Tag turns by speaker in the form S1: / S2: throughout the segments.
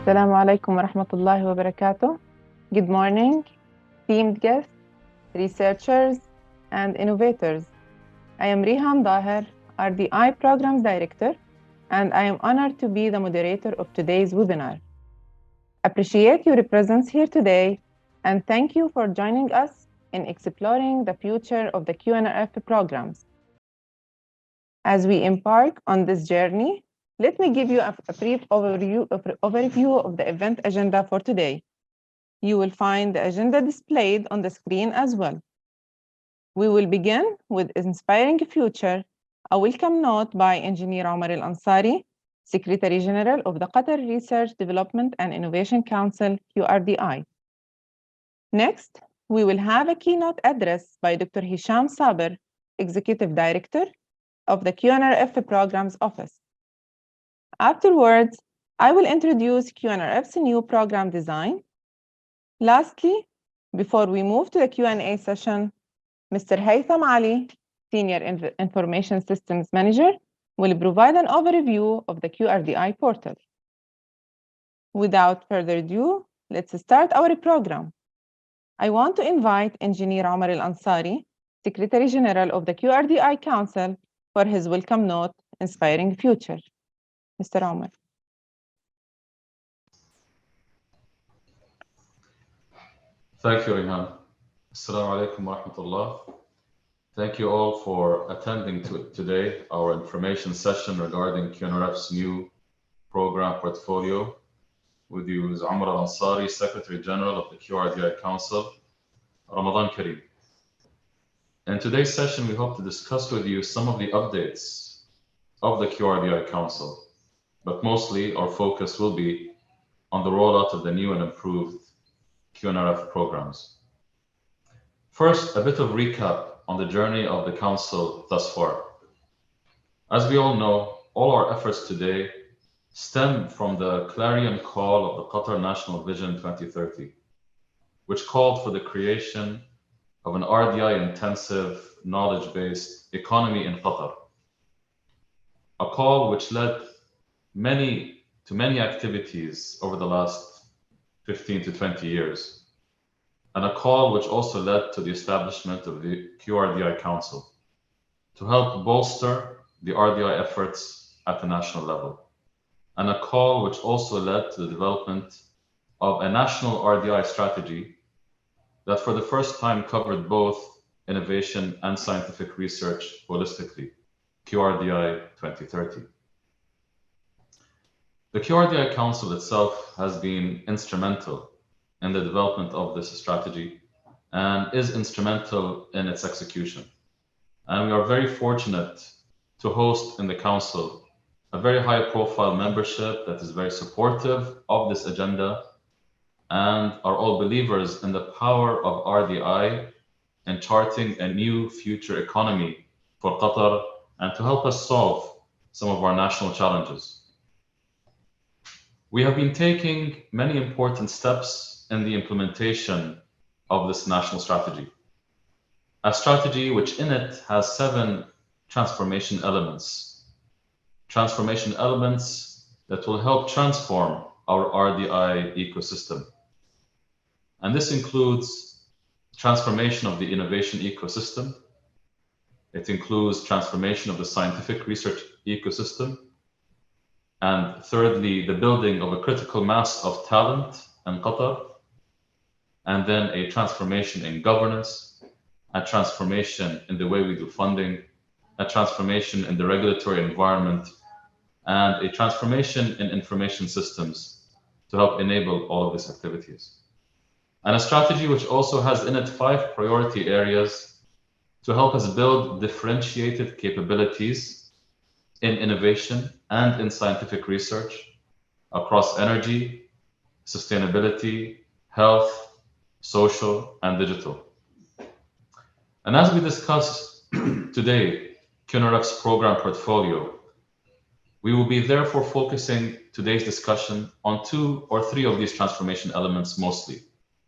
S1: Assalamu alaikum wa rahmatullahi wa barakatuh. Good morning, esteemed guests, researchers, and innovators. I am Riham Daher, RDI Programs Director, and I am honored to be the moderator of today's webinar. Appreciate your presence here today, and thank you for joining us in exploring the future of the QNRF programs. As we embark on this journey, let me give you a brief overview of the event agenda for today. You will find the agenda displayed on the screen as well. We will begin with Inspiring Future, a welcome note by Engineer Omar Al-Ansari, Secretary General of the Qatar Research, Development and Innovation Council, QRDI. Next, we will have a keynote address by Dr. Hisham Saber, Executive Director of the QNRF Programs Office. Afterwards, I will introduce QNRF's new program design. Lastly, before we move to the Q&A session, Mr. Haytham Ali, Senior Information Systems Manager, will provide an overview of the QRDI portal. Without further ado, let's start our program. I want to invite Engineer Omar Al-Ansari, Secretary General of the QRDI Council, for his welcome note, Inspiring Future. Mr. Omar.
S2: Thank you, Rihan. Assalamu alaikum wa rahmatullah. Thank you all for attending today our information session regarding QNRF's new program portfolio. With you is Omar Al-Ansari, Secretary General of the QRDI Council. Ramadan Kareem. In today's session, we hope to discuss with you some of the updates of the QRDI Council, but mostly our focus will be on the rollout of the new and improved QNRF programs. First, a bit of recap on the journey of the Council thus far. As we all know, all our efforts today stem from the clarion call of the Qatar National Vision 2030, which called for the creation of an RDI-intensive, knowledge-based economy in Qatar. A call which led to many activities over the last 15 to 20 years, and a call which also led to the establishment of the QRDI Council to help bolster the RDI efforts at the national level, and a call which also led to the development of a national RDI strategy that for the first time covered both innovation and scientific research holistically, QRDI 2030. The QRDI Council itself has been instrumental in the development of this strategy and is instrumental in its execution. And we are very fortunate to host in the Council a very high-profile membership that is very supportive of this agenda and are all believers in the power of RDI in charting a new future economy for Qatar and to help us solve some of our national challenges. We have been taking many important steps in the implementation of this national strategy. A strategy which in it has 7 transformation elements. Transformation elements that will help transform our RDI ecosystem. And this includes transformation of the innovation ecosystem. It includes transformation of the scientific research ecosystem. And thirdly, the building of a critical mass of talent in Qatar. And then a transformation in governance, a transformation in the way we do funding, a transformation in the regulatory environment, and a transformation in information systems to help enable all of these activities. And a strategy which also has in it 5 priority areas to help us build differentiated capabilities in innovation and in scientific research across energy, sustainability, health, social, and digital. And as we discuss today, QNRF's program portfolio, we will be therefore focusing today's discussion on 2 or 3 of these transformation elements mostly.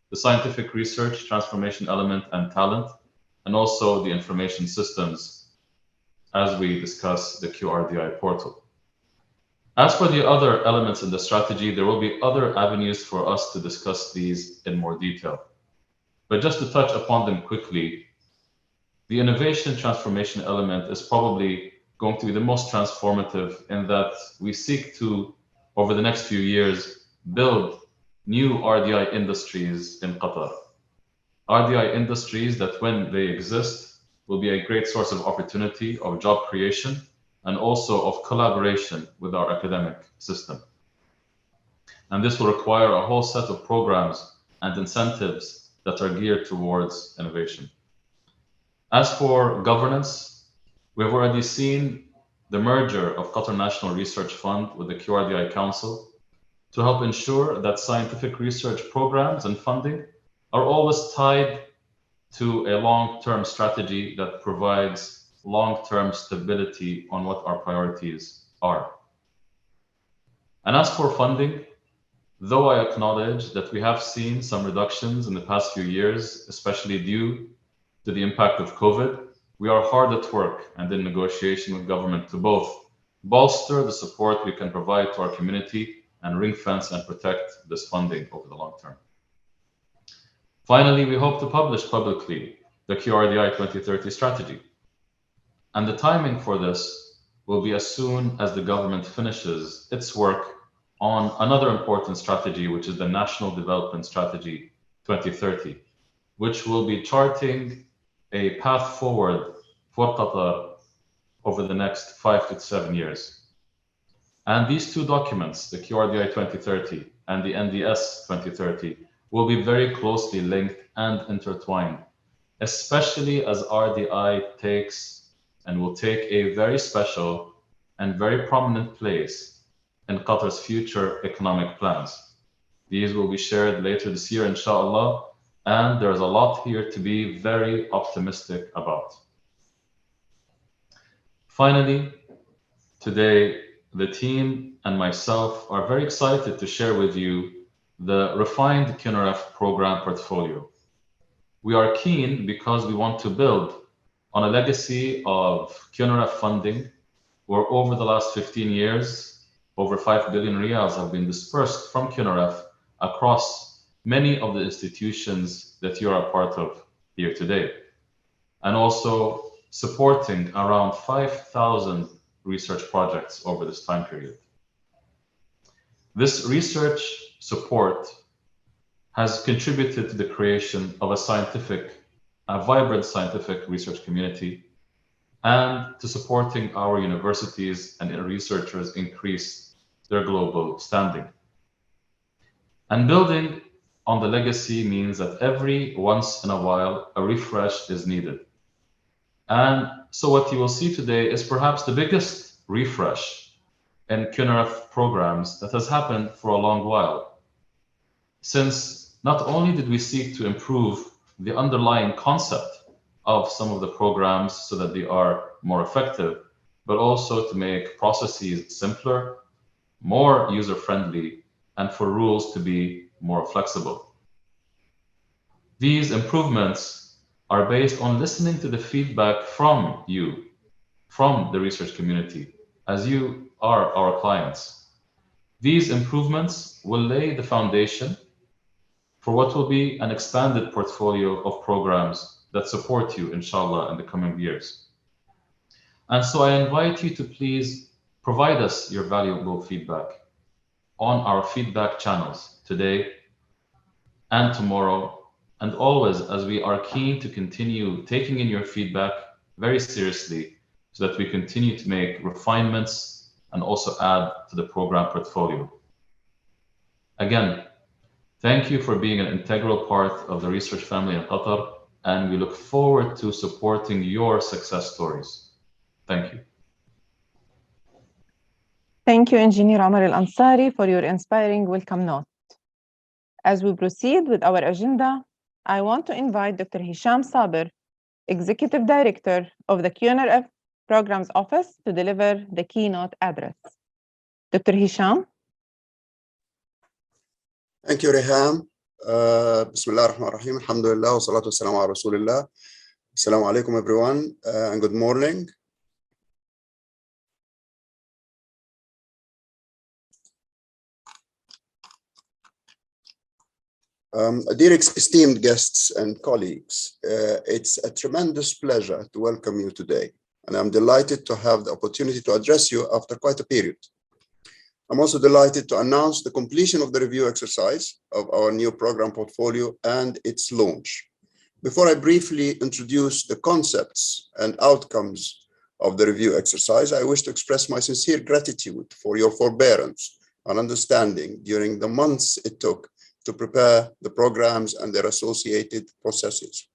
S2: The scientific research transformation element and talent, and also the information systems as we discuss the QRDI portal. As for the other elements in the strategy, there will be other avenues for us to discuss these in more detail. But just to touch upon them quickly, the innovation transformation element is probably going to be the most transformative in that we seek to, over the next few years, build new RDI industries in Qatar. RDI industries that, when they exist, will be a great source of opportunity, of job creation, and also of collaboration with our academic system. And this will require a whole set of programs and incentives that are geared towards innovation. As for governance, we've already seen the merger of Qatar National Research Fund with the QRDI Council to help ensure that scientific research programs and funding are always tied to a long-term strategy that provides long-term stability on what our priorities are. And as for funding, though I acknowledge that we have seen some reductions in the past few years, especially due to the impact of COVID, we are hard at work and in negotiation with government to both bolster the support we can provide to our community and ring fence and protect this funding over the long term. Finally, we hope to publish publicly the QRDI 2030 strategy. And the timing for this will be as soon as the government finishes its work on another important strategy, which is the National Development Strategy 2030, which will be charting a path forward for Qatar over the next 5 to 7 years. And these two documents, the QRDI 2030 and the NDS 2030, will be very closely linked and intertwined, especially as RDI takes and will take a very special and very prominent place in Qatar's future economic plans. These will be shared later this year, inshallah, and there's a lot here to be very optimistic about. Finally, today, the team and myself are very excited to share with you the refined QNRF program portfolio. We are keen because we want to build on a legacy of QNRF funding, where over the last 15 years, over 5 billion riyals have been dispersed from QNRF across many of the institutions that you are a part of here today, and also supporting around 5,000 research projects over this time period. This research support has contributed to the creation of a vibrant scientific research community, and to supporting our universities and researchers increase their global standing. And building on the legacy means that every once in a while, a refresh is needed. And so what you will see today is perhaps the biggest refresh in QNRF programs that has happened for a long while. Since not only did we seek to improve the underlying concept of some of the programs so that they are more effective, but also to make processes simpler, more user-friendly, and for rules to be more flexible. These improvements are based on listening to the feedback from you, from the research community, as you are our clients. These improvements will lay the foundation for what will be an expanded portfolio of programs that support you, inshallah, in the coming years. And so I invite you to please provide us your valuable feedback on our feedback channels today and tomorrow, and always, as we are keen to continue taking in your feedback very seriously so that we continue to make refinements and also add to the program portfolio. Again, thank you for being an integral part of the research family in Qatar, and we look forward to supporting your success stories. Thank you.
S1: Thank you, Engineer Omar Al-Ansari, for your inspiring welcome note. As we proceed with our agenda, I want to invite Dr. Hisham Saber, Executive Director of the QNRF Programs Office, to deliver the keynote address. Dr. Hisham.
S3: Thank you, Reham. Bismillah ar-Rahman ar-Rahim. Alhamdulillah wa salatu wa salam ala Rasulillah. Assalamu alaikum, everyone, and good morning. Dear esteemed guests and colleagues, it's a tremendous pleasure to welcome you today, and I'm delighted to have the opportunity to address you after quite a period. I'm also delighted to announce the completion of the review exercise of our new program portfolio and its launch. Before I briefly introduce the concepts and outcomes of the review exercise, I wish to express my sincere gratitude for your forbearance and understanding during the months it took to prepare the programs and their associated processes.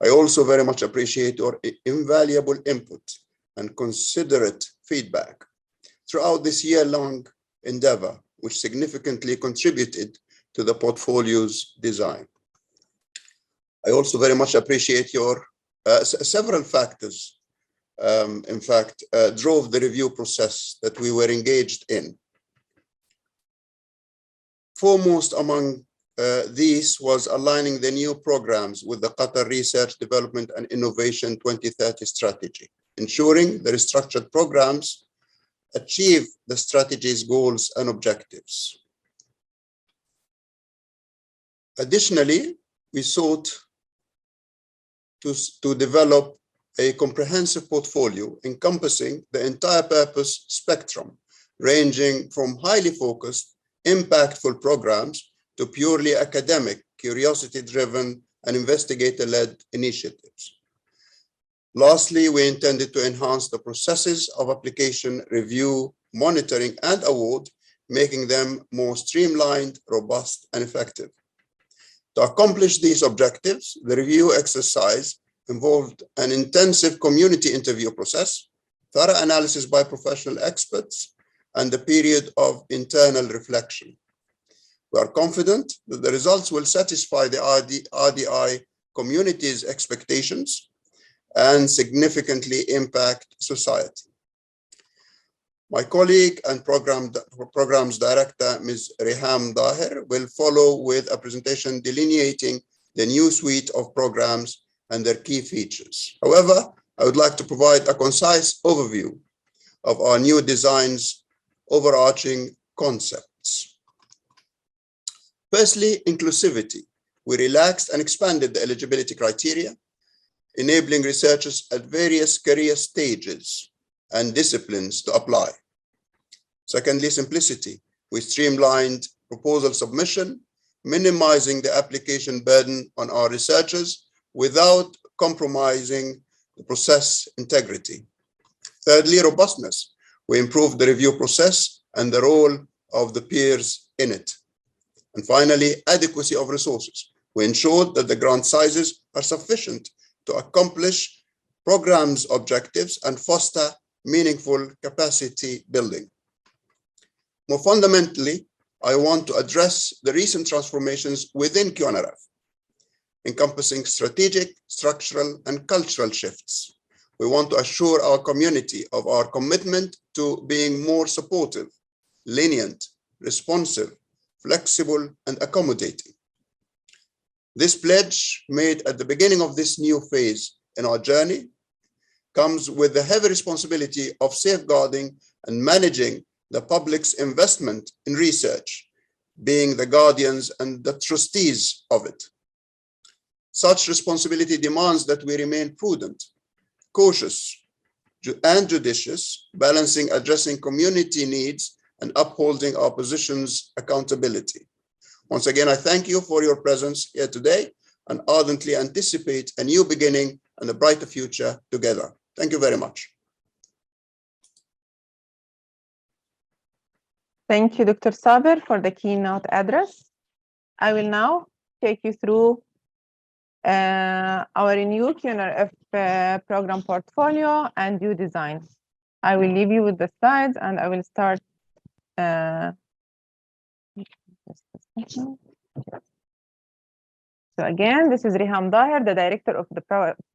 S3: I also very much appreciate your invaluable input and considerate feedback throughout this year-long endeavor, which significantly contributed to the portfolio's design. I also very much appreciate your several factors, in fact, drove the review process that we were engaged in. Foremost among these was aligning the new programs with the Qatar Research, Development and Innovation 2030 strategy, ensuring the restructured programs achieve the strategy's goals and objectives. Additionally, we sought to develop a comprehensive portfolio encompassing the entire purpose spectrum, ranging from highly focused, impactful programs to purely academic, curiosity-driven, and investigator-led initiatives. Lastly, we intended to enhance the processes of application, review, monitoring, and award, making them more streamlined, robust, and effective. To accomplish these objectives, the review exercise involved an intensive community interview process, thorough analysis by professional experts, and a period of internal reflection. We are confident that the results will satisfy the RDI community's expectations and significantly impact society. My colleague and programs director, Ms. Riham Daher, will follow with a presentation delineating the new suite of programs and their key features. However, I would like to provide a concise overview of our new design's overarching concepts. Firstly, inclusivity. We relaxed and expanded the eligibility criteria, enabling researchers at various career stages and disciplines to apply. Secondly, simplicity. We streamlined proposal submission, minimizing the application burden on our researchers without compromising the process integrity. Thirdly, robustness. We improved the review process and the role of the peers in it. And finally, adequacy of resources. We ensured that the grant sizes are sufficient to accomplish programs' objectives and foster meaningful capacity building. More fundamentally, I want to address the recent transformations within QNRF, encompassing strategic, structural, and cultural shifts. We want to assure our community of our commitment to being more supportive, lenient, responsive, flexible, and accommodating. This pledge, made at the beginning of this new phase in our journey, comes with the heavy responsibility of safeguarding and managing the public's investment in research, being the guardians and the trustees of it. Such responsibility demands that we remain prudent, cautious, and judicious, balancing addressing community needs and upholding our position's accountability. Once again, I thank you for your presence here today and ardently anticipate a new beginning and a brighter future together. Thank you very much.
S1: Thank you, Dr. Saber, for the keynote address. I will now take you through our new QNRF program portfolio and new design. I will leave you with the slides and I will start. So again, this is Riham Daher, the director of the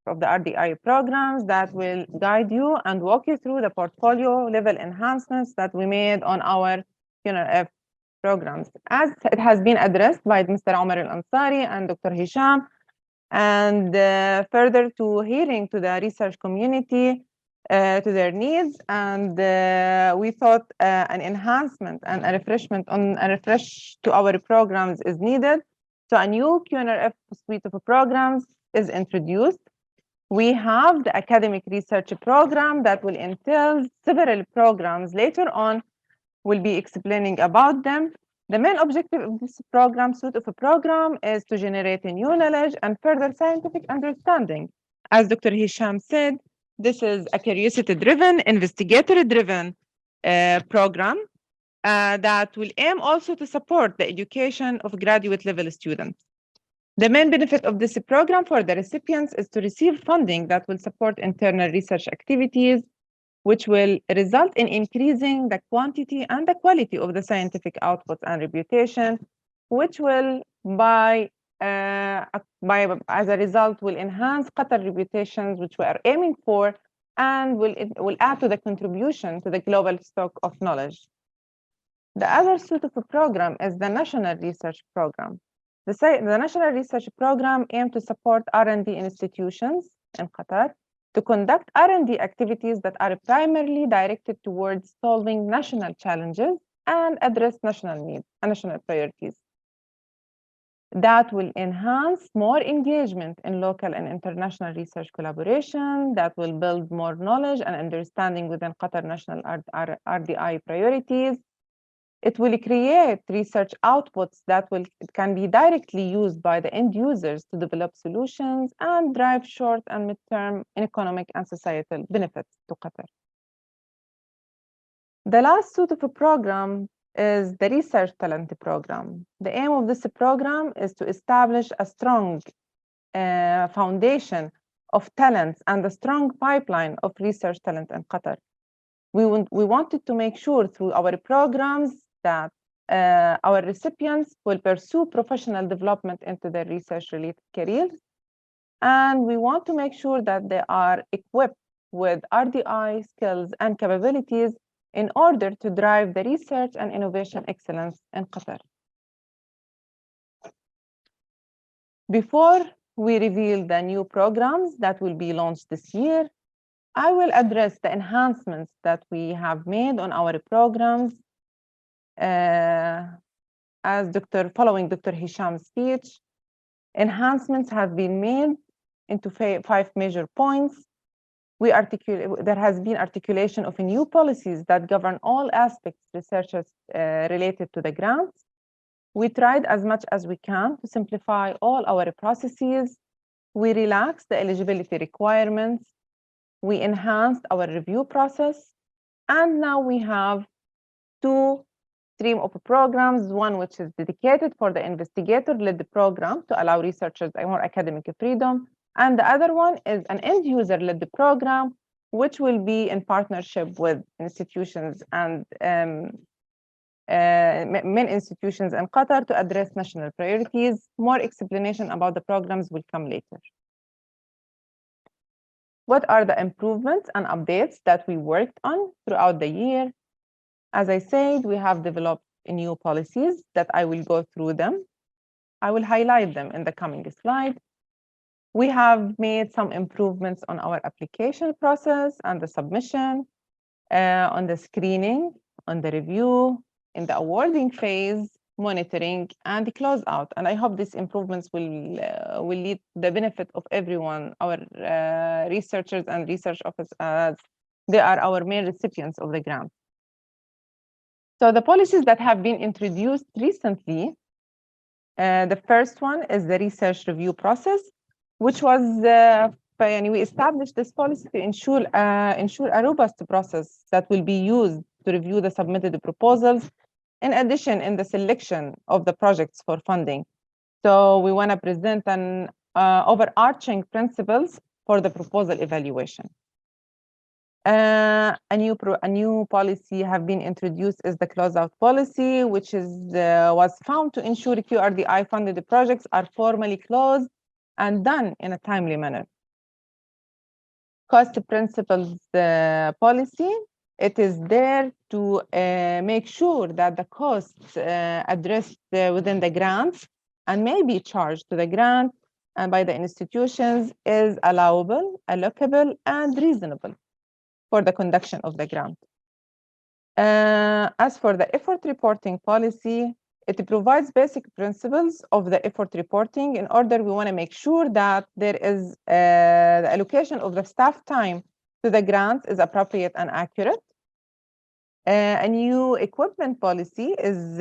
S1: RDI programs that will guide you and walk you through the portfolio level enhancements that we made on our QNRF programs. As it has been addressed by Mr. Omar Al-Ansari and Dr. Hisham, and further to hearing to the research community, to their needs, and we thought an enhancement and a refresh to our programs is needed So a new QNRF suite of programs is introduced. We have the academic research program that will entail several programs. Later on, we'll be explaining about them. The main objective of this suite of a program is to generate a new knowledge and further scientific understanding. As Dr. Hisham said, this is a curiosity-driven, investigator-driven program that will aim also to support the education of graduate level students. The main benefit of this program for the recipients is to receive funding that will support internal research activities, which will result in increasing the quantity and the quality of the scientific outputs and reputation, which will as a result will enhance Qatar reputations, which we are aiming for, and will add to the contribution to the global stock of knowledge. The other suite of a program is the National Research Program. The National Research Program aims to support R&D institutions in Qatar to conduct R&D activities that are primarily directed towards solving national challenges and address national needs and national priorities. That will enhance more engagement in local and international research collaboration, that will build more knowledge and understanding within Qatar national RDI priorities. It will create research outputs that can be directly used by the end users to develop solutions and drive short and mid-term economic and societal benefits to Qatar. The last suite of a program is the Research Talent Program. The aim of this program is to establish a strong foundation of talents and a strong pipeline of research talent in Qatar. We wanted to make sure through our programs that our recipients will pursue professional development into their research-related careers. And we want to make sure that they are equipped with RDI skills and capabilities in order to drive the research and innovation excellence in Qatar. Before we reveal the new programs that will be launched this year, I will address the enhancements that we have made on our programs. Following Dr. Hisham's speech, enhancements have been made into 5 major points. There has been articulation of new policies that govern all aspects researchers related to the grants. We tried as much as we can to simplify all our processes. We relaxed the eligibility requirements. We enhanced our review process. And now we have 2 streams of programs, one which is dedicated for the investigator-led program to allow researchers more academic freedom, and the other one is an end-user-led program, which will be in partnership with institutions and main institutions in Qatar to address national priorities. More explanation about the programs will come later. What are the improvements and updates that we worked on throughout the year? As I said, we have developed new policies that I will go through them. I will highlight them in the coming slide. We have made some improvements on our application process and the submission, on the screening, on the review, in the awarding phase, monitoring, and the closeout. And I hope these improvements will lead to the benefit of everyone, our researchers and research officers, as they are our main recipients of the grant. So the policies that have been introduced recently, the first one is the research review process, which was, we established this policy to ensure a robust process that will be used to review the submitted proposals, in addition in the selection of the projects for funding. So we want to present an overarching principles for the proposal evaluation. A new policy have been introduced is the closeout policy, which was found to ensure QRDI funded projects are formally closed and done in a timely manner. Cost principles policy, it is there to make sure that the costs addressed within the grants and may be charged to the grant and by the institutions is allowable, allocable, and reasonable for the conduction of the grant. As for the effort reporting policy, It provides basic principles of the effort reporting. In order, we want to make sure that there is the allocation of the staff time to the grants is appropriate and accurate. A new equipment policy is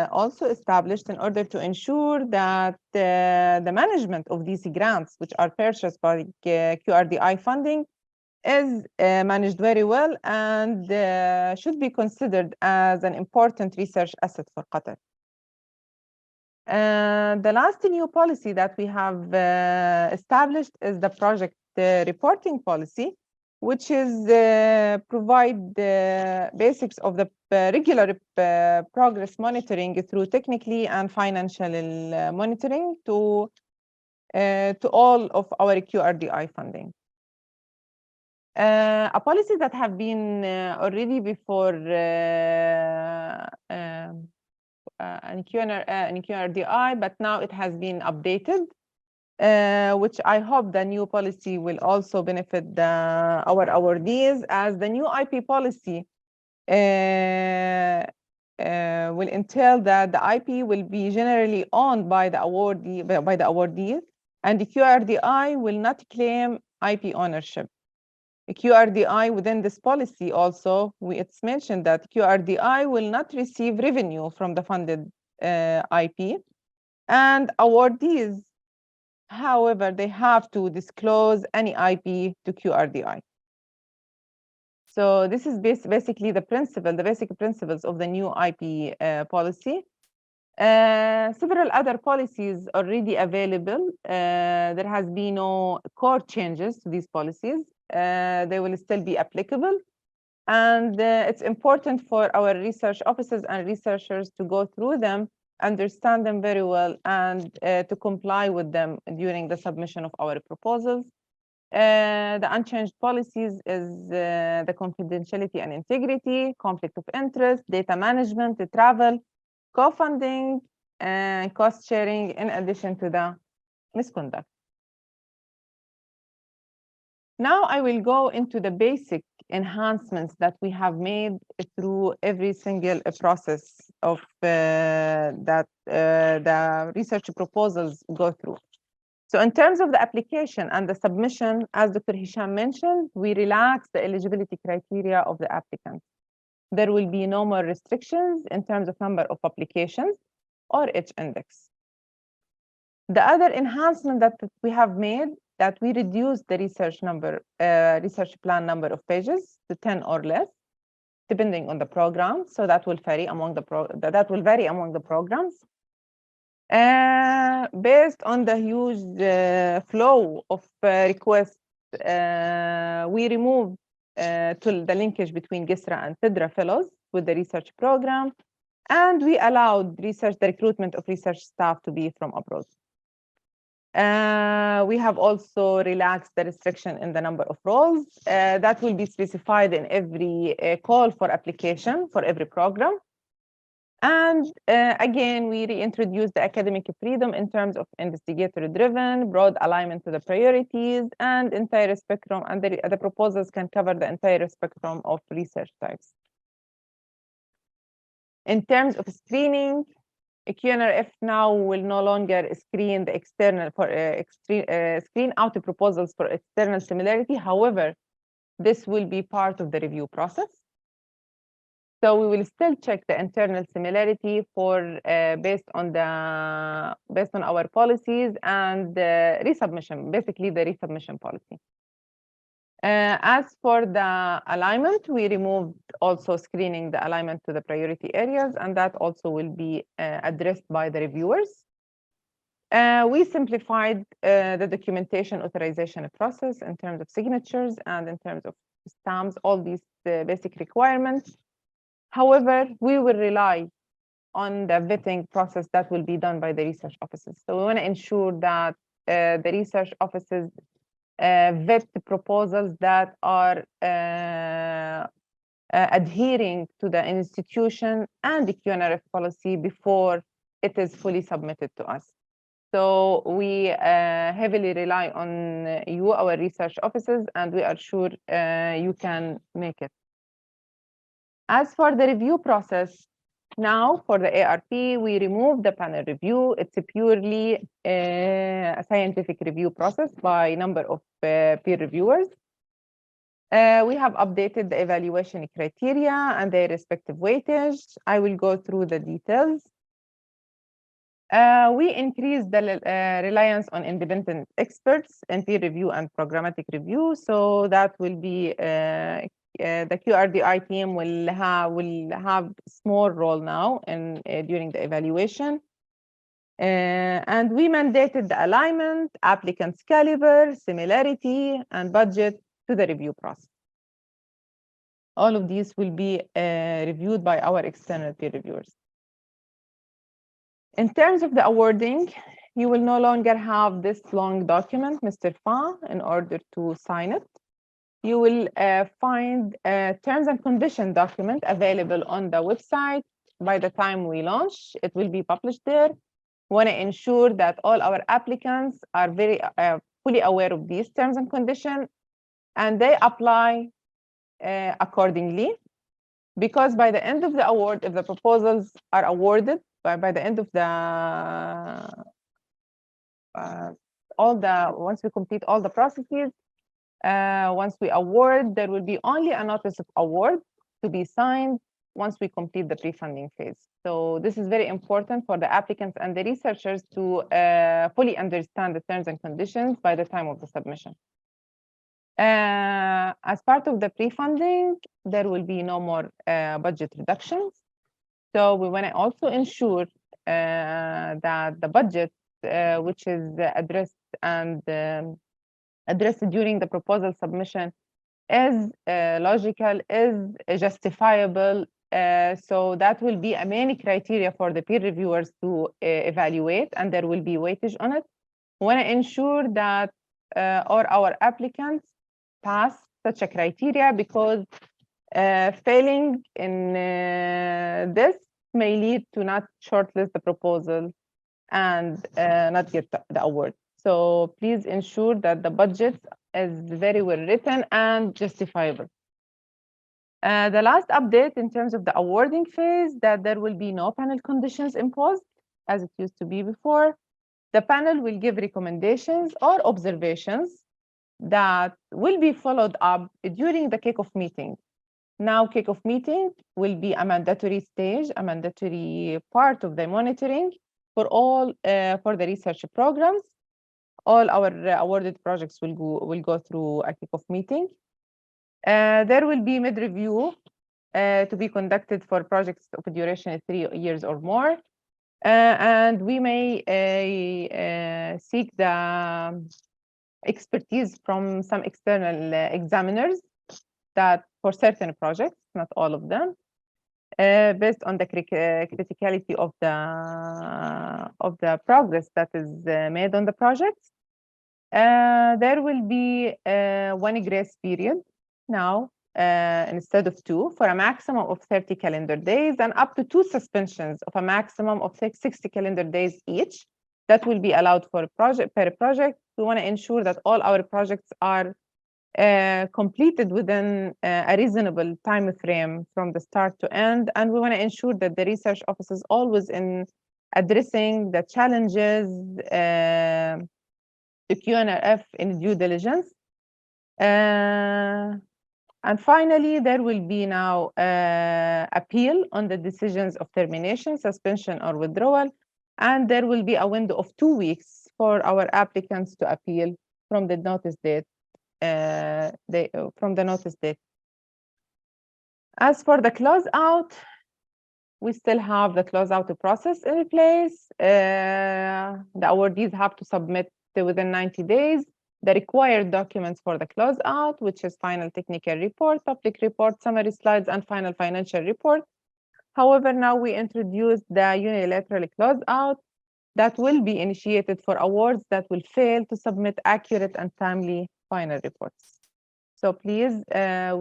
S1: also established in order to ensure that the management of these grants, which are purchased by QRDI funding, is managed very well and should be considered as an important research asset for Qatar. The last new policy that we have established is the project reporting policy, which is provide the basics of the regular progress monitoring through technically and financial monitoring to all of our QRDI funding. A policy that have been already before in QRDI, but now it has been updated, which I hope the new policy will also benefit our awardees, as the new IP policy will entail that the IP will be generally owned by the awardees, and the QRDI will not claim IP ownership. QRDI within this policy also, it's mentioned that QRDI will not receive revenue from the funded IP, and awardees, however, they have to disclose any IP to QRDI. So this is basically the basic principles of the new IP policy. Several other policies already available. There has been no core changes to these policies. They will still be applicable. And it's important for our research officers and researchers to go through them, understand them very well, and to comply with them during the submission of our proposals. The unchanged policies is the confidentiality and integrity, conflict of interest, data management, the travel, co-funding, and cost sharing, in addition to the misconduct. Now I will go into the basic enhancements that we have made through every single process of that the research proposals go through. So in terms of the application and the submission, as Dr. Hisham mentioned, we relax the eligibility criteria of the applicants. There will be no more restrictions in terms of number of applications or H index. The other enhancement that we have made, that we reduced the research plan number of pages to 10 or less, depending on the program. So that will vary among the programs. Based on the huge flow of requests, we removed the linkage between GISRA and TIDRA fellows with the research program, and we allowed the recruitment of research staff to be from abroad. We have also relaxed the restriction in the number of roles. That will be specified in every call for application for every program. And again, we reintroduced the academic freedom in terms of investigator-driven, broad alignment to the priorities, and entire spectrum, and the proposals can cover the entire spectrum of research types. In terms of screening, QNRF now will no longer screen the external screen out the proposals for external similarity. However, this will be part of the review process. So we will still check the internal similarity for based on our policies and resubmission, basically the resubmission policy. As for the alignment, we removed also screening the alignment to the priority areas, and that also will be addressed by the reviewers. We simplified the documentation authorization process in terms of signatures and in terms of stamps, all these basic requirements. However, we will rely on the vetting process that will be done by the research offices. So we want to ensure that the research offices vet the proposals that are adhering to the institution and the QNRF policy before it is fully submitted to us. So we heavily rely on you, our research offices, and we are sure you can make it. As for the review process, Now, for the ARP, we remove the panel review. It's a purely a scientific review process by a number of peer reviewers. We have updated the evaluation criteria and their respective weightage. I will go through the details. We increased the reliance on independent experts in peer review and programmatic review. So that will be the QRDI team will have small role now in during the evaluation. And we mandated the alignment, applicant's caliber, similarity, and budget to the review process. All of these will be reviewed by our external peer reviewers. In terms of the awarding, you will no longer have this long document, Mr. Fa, in order to sign it. You will find a terms and condition document available on the website. By the time we launch, it will be published there. We want to ensure that all our applicants are very fully aware of these terms and conditions, and they apply accordingly. Because by the end of the award, if the proposals are awarded, by the end of the once we complete all the processes, once we award, there will be only a notice of award to be signed once we complete the pre-funding phase. So this is very important for the applicants and the researchers to fully understand the terms and conditions by the time of the submission. As part of the pre-funding, there will be no more budget reductions. So we want to also ensure that the budget, which is addressed during the proposal submission, is logical, is justifiable. So that will be a main criteria for the peer reviewers to evaluate, and there will be weightage on it. We want to ensure that all our applicants pass such a criteria, because failing in this may lead to not shortlist the proposal and not get the award. So please ensure that the budget is very well written and justifiable. The last update in terms of the awarding phase, that there will be no panel conditions imposed as it used to be before. The panel will give recommendations or observations that will be followed up during the kickoff meeting. Now, kickoff meeting will be a mandatory stage, a mandatory part of the monitoring for all for the research programs. All our awarded projects will go through a kickoff meeting. There will be mid-review to be conducted for projects of a duration of 3 years or more. And we may seek the expertise from some external examiners that for certain projects, not all of them, based on the criticality of the progress that is made on the projects. There will be 1 grace period now instead of 2 for a maximum of 30 calendar days, and up to 2 suspensions of a maximum of 60 calendar days each. That will be allowed for per project. We want to ensure that all our projects are completed within a reasonable time frame from the start to end, and we want to ensure that the research office is always in addressing the challenges to QNRF in due diligence. And finally, there will be now appeal on the decisions of termination, suspension, or withdrawal, and there will be a window of 2 weeks for our applicants to appeal from the notice date. From the notice date. As for the closeout, we still have the closeout process in place. The awardees have to submit within 90 days the required documents for the closeout, which is final technical report, public report, summary slides, and final financial report. However, now we introduced the unilateral closeout that will be initiated for awards that will fail to submit accurate and timely final reports. So please,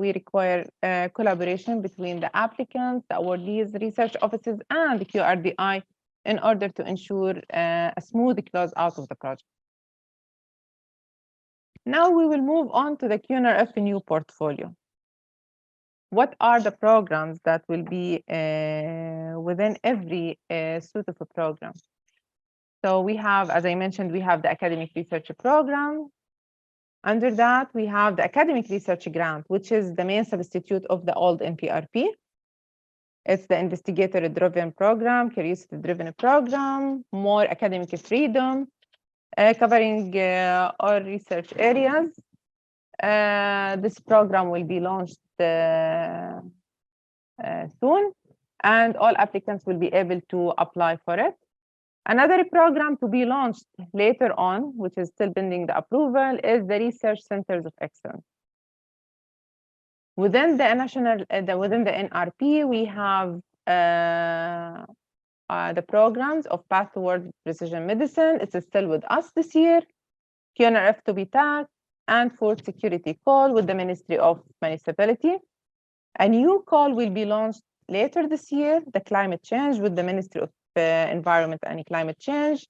S1: we require collaboration between the applicants, the awardees, research offices, and the QRDI in order to ensure a smooth close out of the project. Now we will move on to the QNRF new portfolio. what are the programs that will be within every suite of a program? So we have, as I mentioned, we have the academic research program. Under that, we have the academic research grant, which is the main substitute of the old NPRP. It's the investigator-driven program, curiosity-driven program, more academic freedom, covering all research areas. This program will be launched soon, and all applicants will be able to apply for it. Another program to be launched later on, which is still pending the approval, is the Research Centers of Excellence. Within the within the NRP, we have the programs of Path Toward Precision Medicine. It's still with us this year. QNRF to be tagged, and food security call with the Ministry of Municipality. A new call will be launched later this year, the climate change with the Ministry of Environment and Climate Change.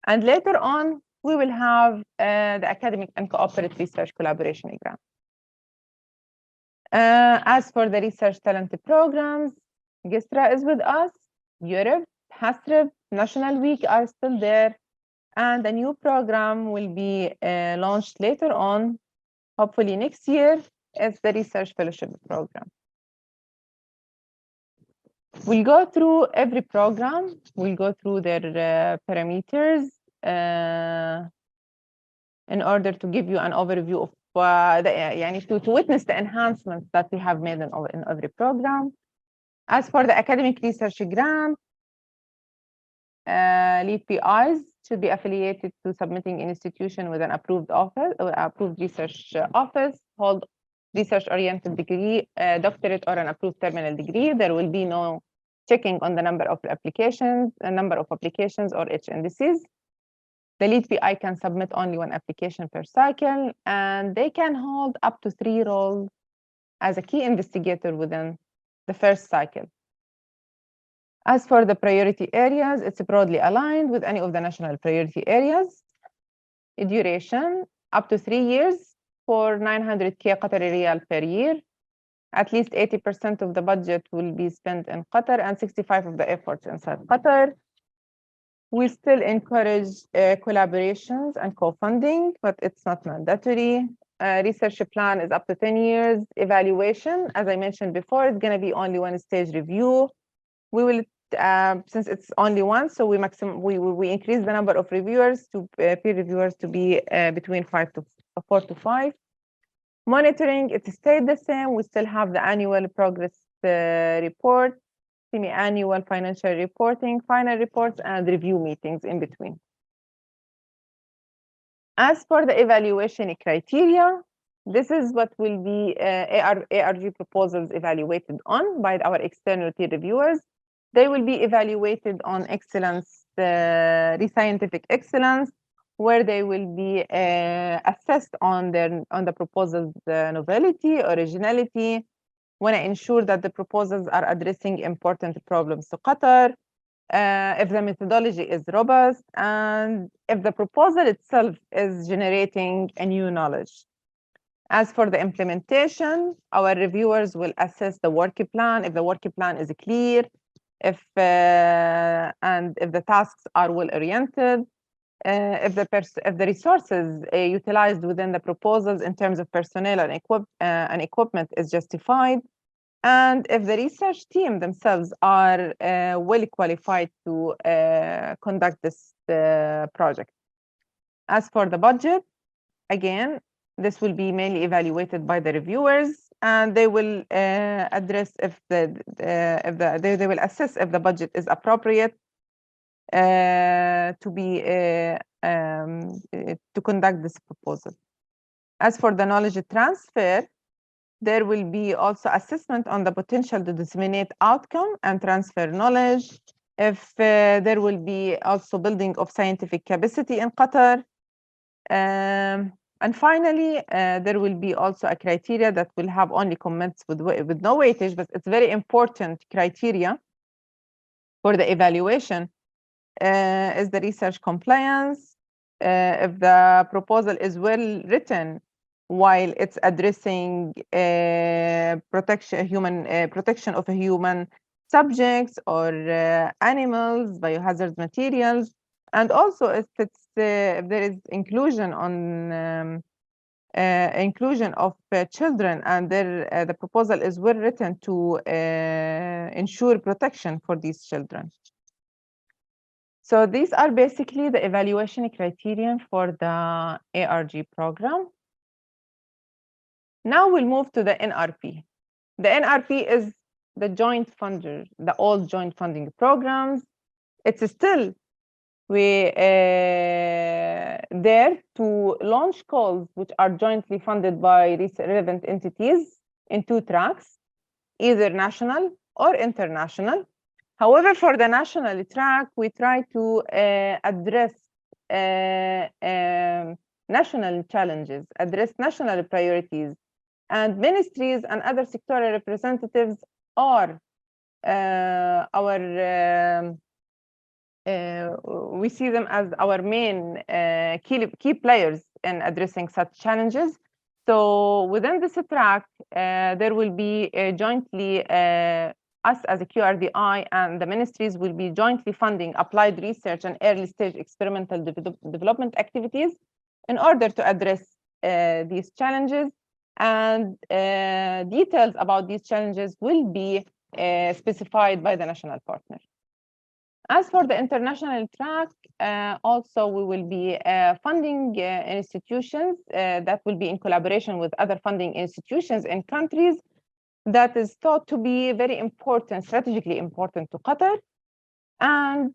S1: And later on, we will have the academic and cooperative research collaboration grant. As for the research talent programs, GISTRA is with us, Europe, HASRIB, National Week are still there, and a new program will be launched later on, hopefully next year. It's the Research Fellowship Program. We'll go through every program. We'll go through their parameters in order to give you an overview of to witness the enhancements that we have made in every program. As for the academic research grant, lead PIs should be affiliated to submitting institution with an approved office or approved research office, hold research-oriented degree, doctorate, or an approved terminal degree. There will be no checking on the number of applications or H indices. The lead PI can submit only one application per cycle, and they can hold up to 3 roles as a key investigator within the first cycle. As for the priority areas, it's broadly aligned with any of the national priority areas. Duration, up to 3 years for 900K Qatari Riyal per year. At least 80% of the budget will be spent in Qatar and 65% of the efforts inside Qatar. We still encourage collaborations and co-funding, but it's not mandatory. Research plan is up to 10 years. Evaluation, as I mentioned before, is going to be only one stage review. We will, since it's only one, so we increase the number of reviewers to peer reviewers to be between 4 to 5. Monitoring, it stayed the same. We still have the annual progress report, semi-annual financial reporting, final reports, and review meetings in between. As for the evaluation criteria, this is what will be ARG proposals evaluated on by our external peer reviewers. They will be evaluated on excellence, scientific excellence, where they will be assessed on the proposal's novelty, originality, want to ensure that the proposals are addressing important problems to Qatar, if the methodology is robust, and if the proposal itself is generating a new knowledge. As for the implementation, our reviewers will assess the work plan, if the work plan is clear, if the tasks are well-oriented, if the resources utilized within the proposals in terms of personnel and equipment is justified, and if the research team themselves are well qualified to conduct this project. As for the budget, again, this will be mainly evaluated by the reviewers, and they will address they will assess if the budget is appropriate to conduct this proposal. As for the knowledge transfer, there will be also assessment on the potential to disseminate outcome and transfer knowledge. If there will be also building of scientific capacity in Qatar. And finally, there will be also a criteria that will have only comments with no weightage, but it's very important criteria for the evaluation is the research compliance. If the proposal is well written while it's addressing protection of human subjects or animals, biohazard materials, and also if there is inclusion of children, and the proposal is well written to ensure protection for these children. So these are basically the evaluation criterion for the ARG program. Now we'll move to the NRP. The NRP is the joint funder, the old joint funding programs. It's still there to launch calls which are jointly funded by these relevant entities in two tracks, either national or international. However, for the national track, we try to address national challenges, address national priorities, and ministries and other sectoral representatives are we see them as our main key players in addressing such challenges. So within this track, there will be jointly us as a QRDI and the ministries will be jointly funding applied research and early stage experimental development activities in order to address these challenges. And details about these challenges will be specified by the national partner. As for the international track, also we will be funding institutions that will be in collaboration with other funding institutions in countries that is thought to be very important, strategically important to Qatar. And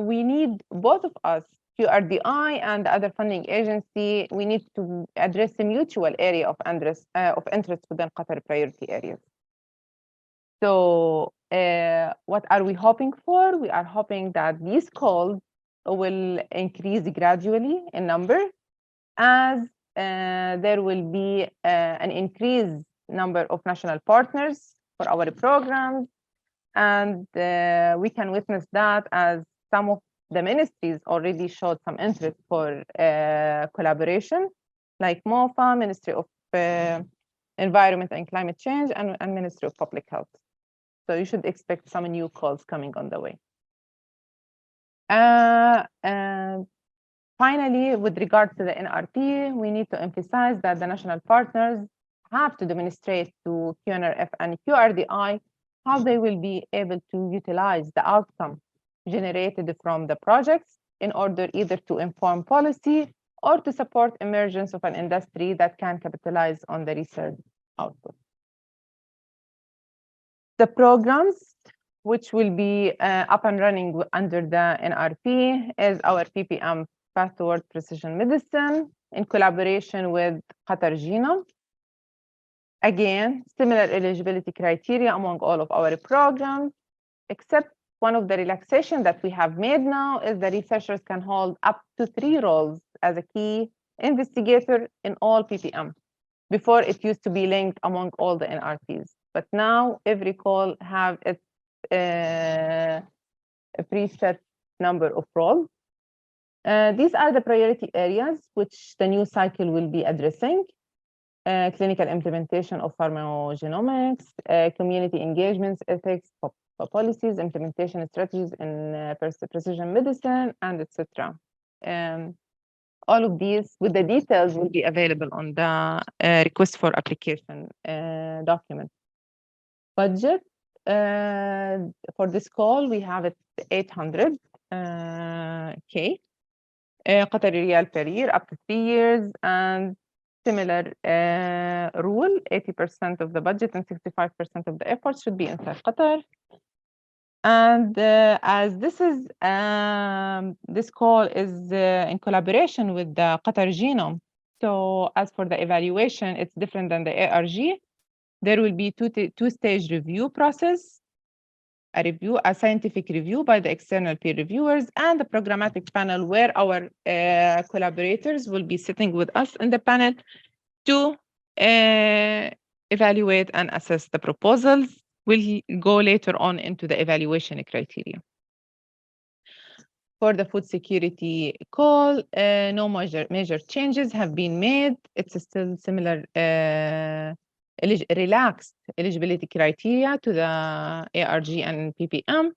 S1: we need both of us, QRDI and the other funding agency, we need to address the mutual area of interest within Qatar priority areas. So what are we hoping for? We are hoping that these calls will increase gradually in number as there will be an increased number of national partners for our programs. And we can witness that as some of the ministries already showed some interest for collaboration, like MOFA, Ministry of Environment and Climate Change, and Ministry of Public Health. So you should expect some new calls coming on the way. Finally, with regard to the NRP, we need to emphasize that the national partners have to demonstrate to QNRF and QRDI how they will be able to utilize the outcome generated from the projects in order either to inform policy or to support emergence of an industry that can capitalize on the research output. The programs which will be up and running under the NRP is our PPM, Path Toward Precision Medicine, in collaboration with Qatar Genome. Again, similar eligibility criteria among all of our programs, except one of the relaxation that we have made now is the researchers can hold up to 3 roles as a key investigator in all PPM. Before, it used to be linked among all the NRPs. But now every call have its a preset number of roles. These are the priority areas which the new cycle will be addressing. Clinical implementation of pharmacogenomics, community engagements, ethics, policies, implementation strategies in precision medicine, and etc. All of these with the details will be available on the request for application document. Budget for this call, we have it 800 K Qatari Riyal per year up to 3 years, and similar rule, 80% of the budget and 65% of the efforts should be inside Qatar. And as this is this call is in collaboration with the Qatar Genome, so as for the evaluation, it's different than the ARG. There will be two-stage review process, a scientific review by the external peer reviewers, and the programmatic panel where our collaborators will be sitting with us in the panel to evaluate and assess the proposals. We'll go later on into the evaluation criteria. for the food security call, no major changes have been made. It's still similar relaxed eligibility criteria to the ARG and PPM.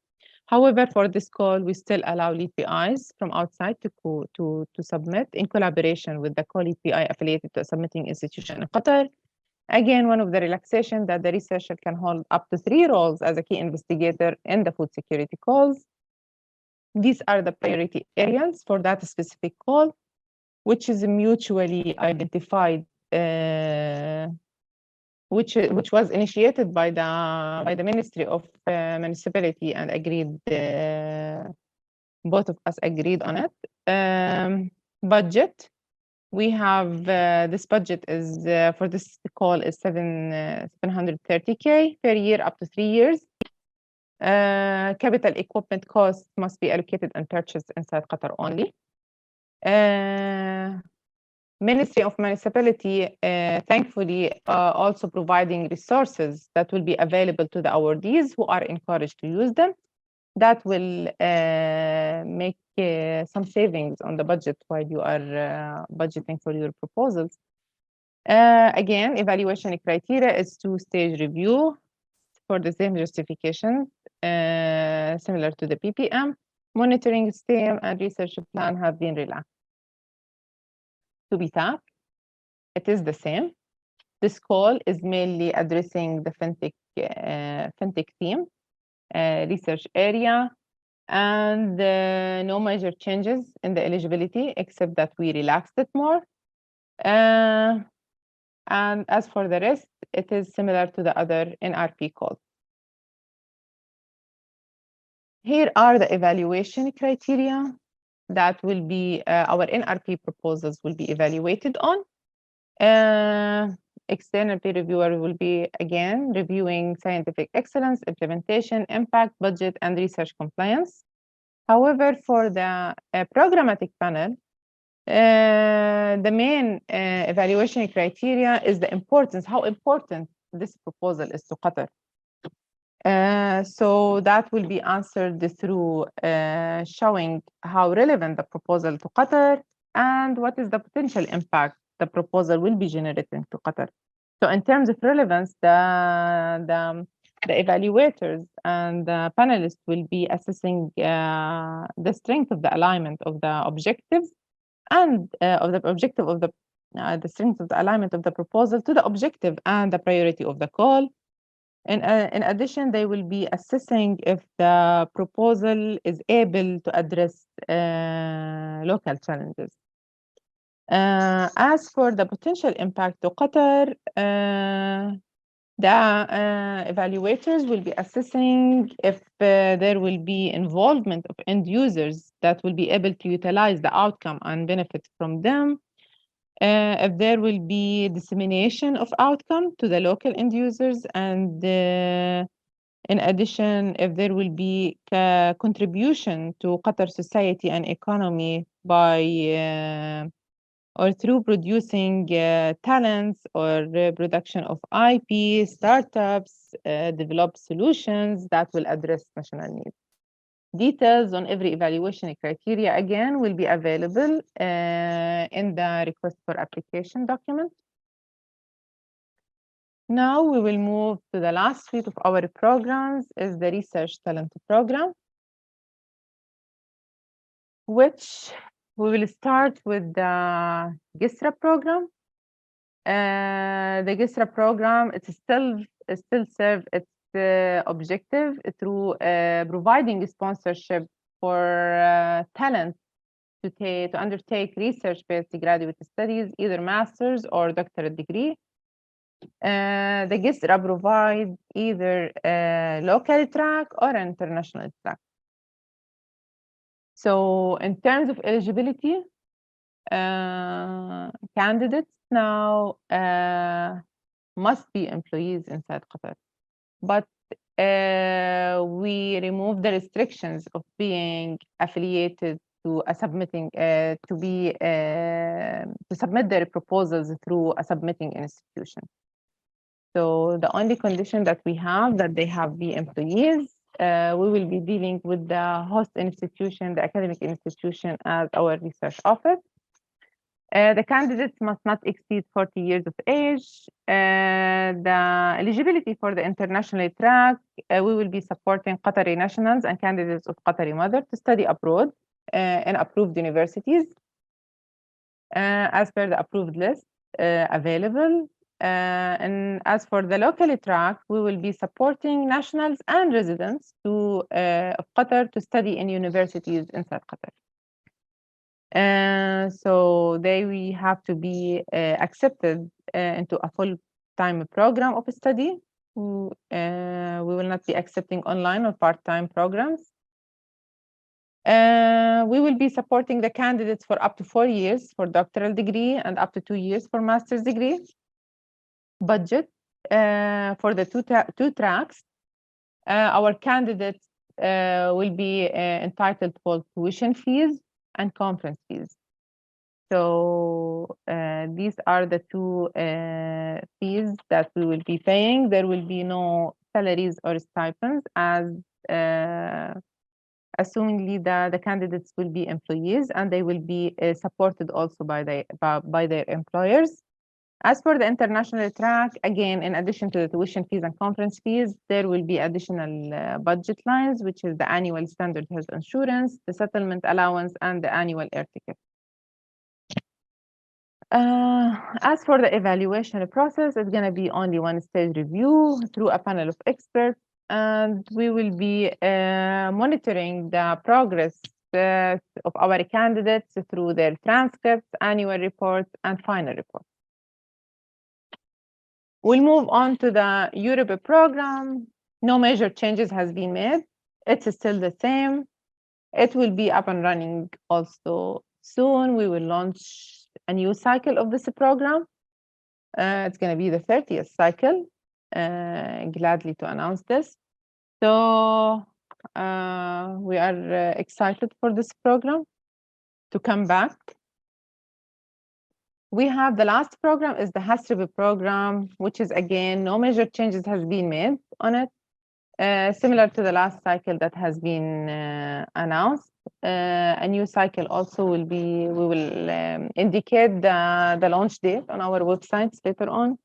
S1: However, for this call, we still allow lead PIs from outside to submit in collaboration with the co-lead PI affiliated to a submitting institution in Qatar. Again, one of the relaxation that the researcher can hold up to 3 roles as a key investigator in the food security calls. These are the priority areas for that specific call, which is mutually identified, which was initiated by the Ministry of Municipality and agreed. Both of us agreed on it. Budget. We have this budget is for this call is 730K per year up to 3 years. Capital equipment costs must be allocated and purchased inside Qatar only. Ministry of Municipality, thankfully, also providing resources that will be available to the awardees who are encouraged to use them. That will make some savings on the budget while you are budgeting for your proposals. Again, evaluation criteria is 2-stage review for the same justification, similar to the PPM. Monitoring scheme and research plan have been relaxed. To be tapped, it is the same. This call is mainly addressing the fintech theme, research area, and no major changes in the eligibility except that we relaxed it more. And as for the rest, it is similar to the other NRP calls. Here are the evaluation criteria that will be our NRP proposals will be evaluated on. External peer reviewer will be again reviewing scientific excellence, implementation, impact, budget, and research compliance. However, for the programmatic panel, the main evaluation criteria is the importance, how important this proposal is to Qatar. So that will be answered through showing how relevant the proposal to Qatar and what is the potential impact the proposal will be generating to Qatar. So in terms of relevance, the evaluators and the panelists will be assessing the strength of the alignment of the objectives and the strength of the alignment of the proposal to the objective and the priority of the call. In addition, they will be assessing if the proposal is able to address local challenges. As for the potential impact to Qatar, the evaluators will be assessing if there will be involvement of end users that will be able to utilize the outcome and benefit from them. If there will be dissemination of outcome to the local end users, and in addition, if there will be contribution to Qatar society and economy by or through producing talents or production of IP, startups, develop solutions that will address national needs. Details on every evaluation criteria, again, will be available in the request for application document. Now we will move to the last suite of our programs, is the Research Talent Program, which we will start with the GISRA program. The GISRA program, it still serves its objective through providing sponsorship for talent to undertake research-based graduate studies, either master's or doctorate degree. The GISRA provides either a local track or an international track. So in terms of eligibility, candidates now must be employees inside Qatar. But we remove the restrictions of being affiliated to submitting to submit their proposals through a submitting institution. So the only condition that we have that they have be employees we will be dealing with the host institution, the academic institution, as our research office. The candidates must not exceed 40 years of age. The eligibility for the international track, we will be supporting Qatari nationals and candidates of Qatari mother to study abroad in approved universities as per the approved list available. And as for the local track, we will be supporting nationals and residents of Qatar to study in universities inside Qatar. So we have to be accepted into a full-time program of study. We will not be accepting online or part-time programs. We will be supporting the candidates for up to 4 years for doctoral degree and up to 2 years for master's degree. Budget for the two tracks. Our candidates will be entitled for tuition fees and conference fees. So these are the two fees that we will be paying. There will be no salaries or stipends, as assumingly the candidates will be employees and they will be supported also by their employers. As for the international track, again, in addition to the tuition fees and conference fees, there will be additional budget lines, which is the annual standard health insurance, the settlement allowance, and the annual air ticket. As for the evaluation process, it's going to be only one-stage review through a panel of experts, and we will be monitoring the progress of our candidates through their transcripts, annual reports, and final reports. We'll move on to the Europe program. No major changes has been made. It's still the same. It will be up and running also soon. We will launch a new cycle of this program. It's going to be the 30th cycle. Gladly to announce this. So we are excited for this program to come back. We have the last program is the HASRB program, which is again, no major changes has been made on it. Similar to the last cycle that has been announced. A new cycle also will be, we will indicate the launch date on our websites later on.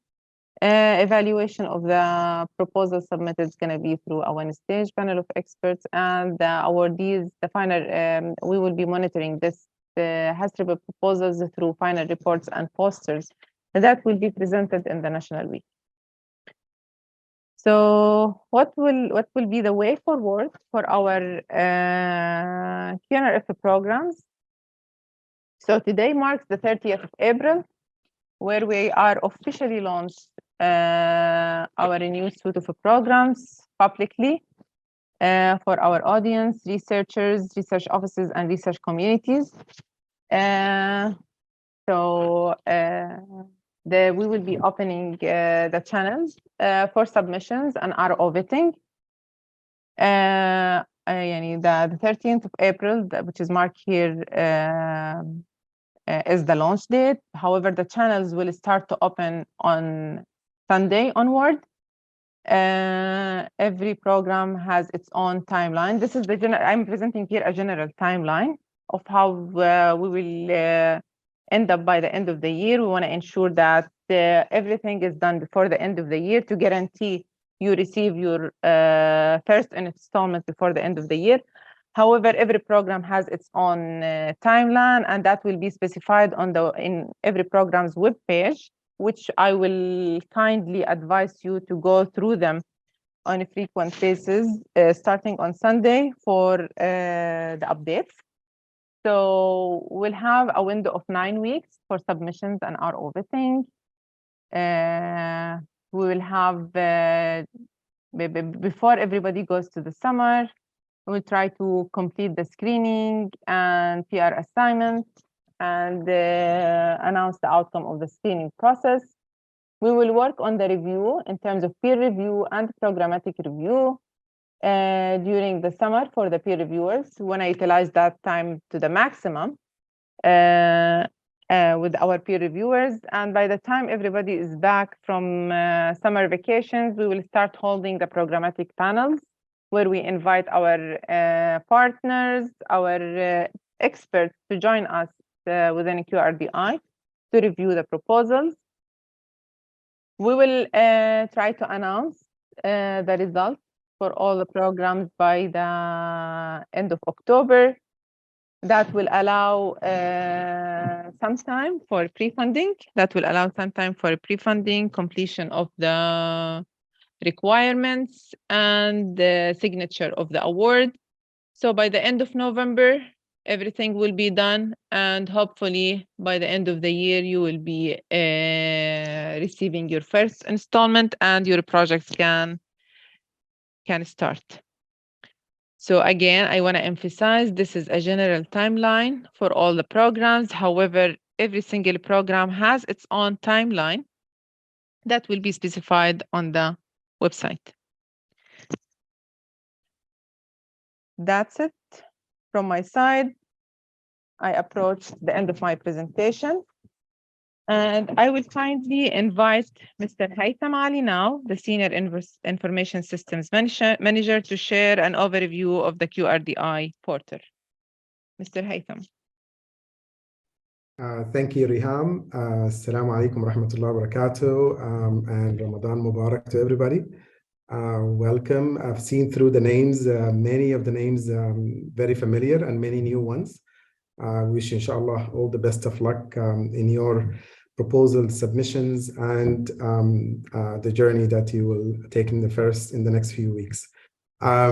S1: Evaluation of the proposal submitted is going to be through a one-stage panel of experts, and the awardees, the final, we will be monitoring this HASRB proposals through final reports and posters that will be presented in the National Week. So what will be the way forward for our QNRF programs? So today marks the 30th of April, where we are officially launched our new suite of programs publicly for our audience, researchers, research offices, and research communities. We will be opening the channels for submissions and RO vetting. The 13th of April, which is marked here, is the launch date. However, the channels will start to open on Sunday onward. Every program has its own timeline. This is the general. I'm presenting here a general timeline of how we will end up by the end of the year. We want to ensure that everything is done before the end of the year to guarantee you receive your first installment before the end of the year. However, every program has its own timeline, and that will be specified in every program's web page, which I will kindly advise you to go through them on a frequent basis, starting on Sunday for the updates. So we'll have a window of 9 weeks for submissions and RO vetting. We will have, before everybody goes to the summer, we'll try to complete the screening and PR assignment and announce the outcome of the screening process. We will work on the review in terms of peer review and programmatic review during the summer for the peer reviewers. We want to utilize that time to the maximum with our peer reviewers. And by the time everybody is back from summer vacations, we will start holding the programmatic panels where we invite our partners, our experts to join us within QRDI to review the proposals. We will try to announce the results for all the programs by the end of October. That will allow some time for pre-funding. Completion of the requirements, and the signature of the award. So by the end of November, everything will be done, and hopefully by the end of the year, you will be receiving your first installment, and your projects can start. So again, I want to emphasize this is a general timeline for all the programs. However, every single program has its own timeline that will be specified on the website. That's it from my side. I approached the end of my presentation, and I will kindly invite Mr. Haytham Ali now, the Senior Information Systems Manager, to share an overview of the QRDI portal. Mr. Haytham.
S4: Thank you, Riham. Assalamu alaikum wa rahmatullahi wa barakatuh, and Ramadan Mubarak to everybody. Welcome. I've seen through the names, many of the names very familiar, and many new ones. Wish inshallah all the best of luck in your proposal submissions and the journey that you will take in the next few weeks. I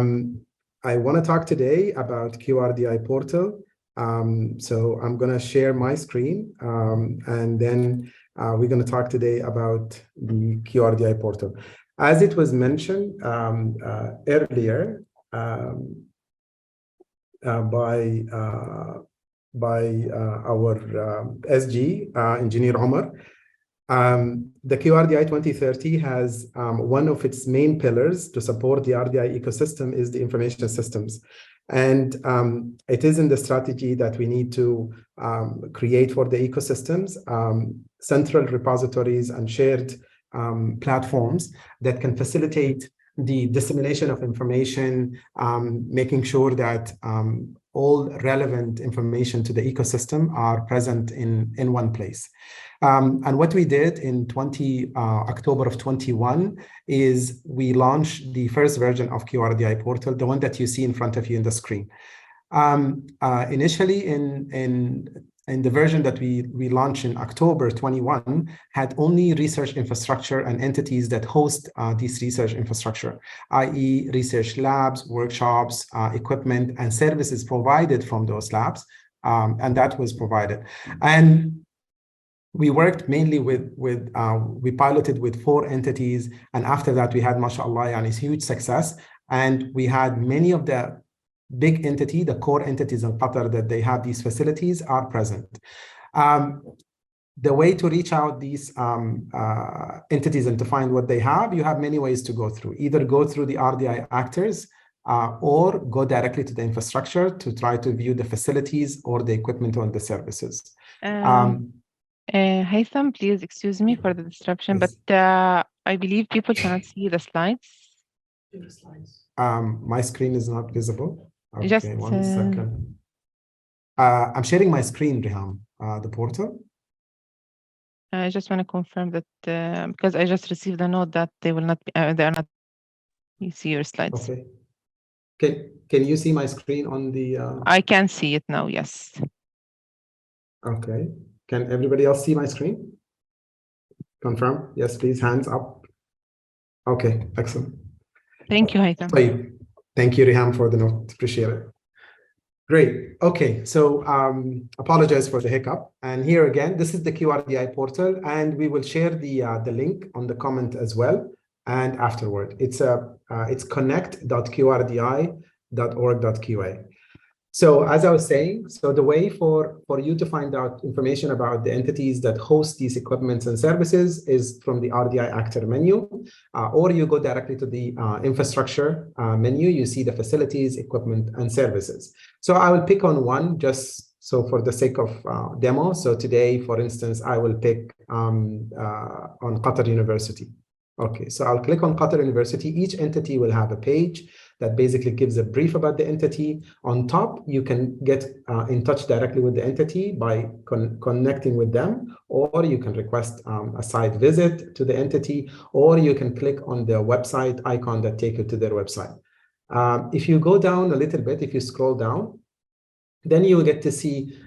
S4: want to talk today about QRDI portal. So I'm going to share my screen, and then we're going to talk today about the QRDI portal. As it was mentioned earlier by our SG, Engineer Omar, the QRDI 2030 has one of its main pillars to support the RDI ecosystem is the information systems. And it is in the strategy that we need to create for the ecosystems, central repositories and shared platforms that can facilitate the dissemination of information, making sure that all relevant information to the ecosystem are present in one place. And what we did in October of 21 is we launched the first version of QRDI portal, the one that you see in front of you in the screen. Initially, in the version that we launched in October 21, had only research infrastructure and entities that host this research infrastructure, i.e. research labs, workshops, equipment, and services provided from those labs, and that was provided. And we worked mainly we piloted with 4 entities, and after that we had, mashallah, a huge success, and we had many of the big entity, the core entities in Qatar that they have these facilities are present. The way to reach out these entities and to find what they have, you have many ways to go through. Either go through the RDI actors or go directly to the infrastructure to try to view the facilities or the equipment or the services.
S1: Haytham, please excuse me for the disruption,
S4: yes.
S1: But I believe people cannot see the slides.
S4: My screen is not visible. Okay,
S1: Just
S4: 1 second. I'm sharing my screen, Riham, the portal.
S1: I just want to confirm that because I just received a note that they will not be, they are not. You see your slides.
S4: Okay. Can you see my screen on the?
S1: I can see it now. Yes.
S4: Okay. Can everybody else see my screen? Confirm. Yes, please. Hands up. Okay. Excellent.
S1: Thank you, Haytham.
S4: Thank you, Riham, for the note. Appreciate it. Great. Okay. So apologize for the hiccup. And here again, this is the QRDI portal, and we will share the link on the comment as well. And afterward, it's connect.qrdi.org.qa. So as I was saying, so the way for you to find out information about the entities that host these equipments and services is from the RDI actor menu, or you go directly to the infrastructure menu. You see the facilities, equipment, and services. So I will pick on one just so for the sake of demo. So today, for instance, I will pick on Qatar University. Okay, so I'll click on Qatar University. Each entity will have a page that basically gives a brief about the entity. On top, you can get in touch directly with the entity by connecting with them, or you can request a site visit to the entity, or you can click on the website icon that take you to their website. If you go down a little bit, if you scroll down, then you will get to see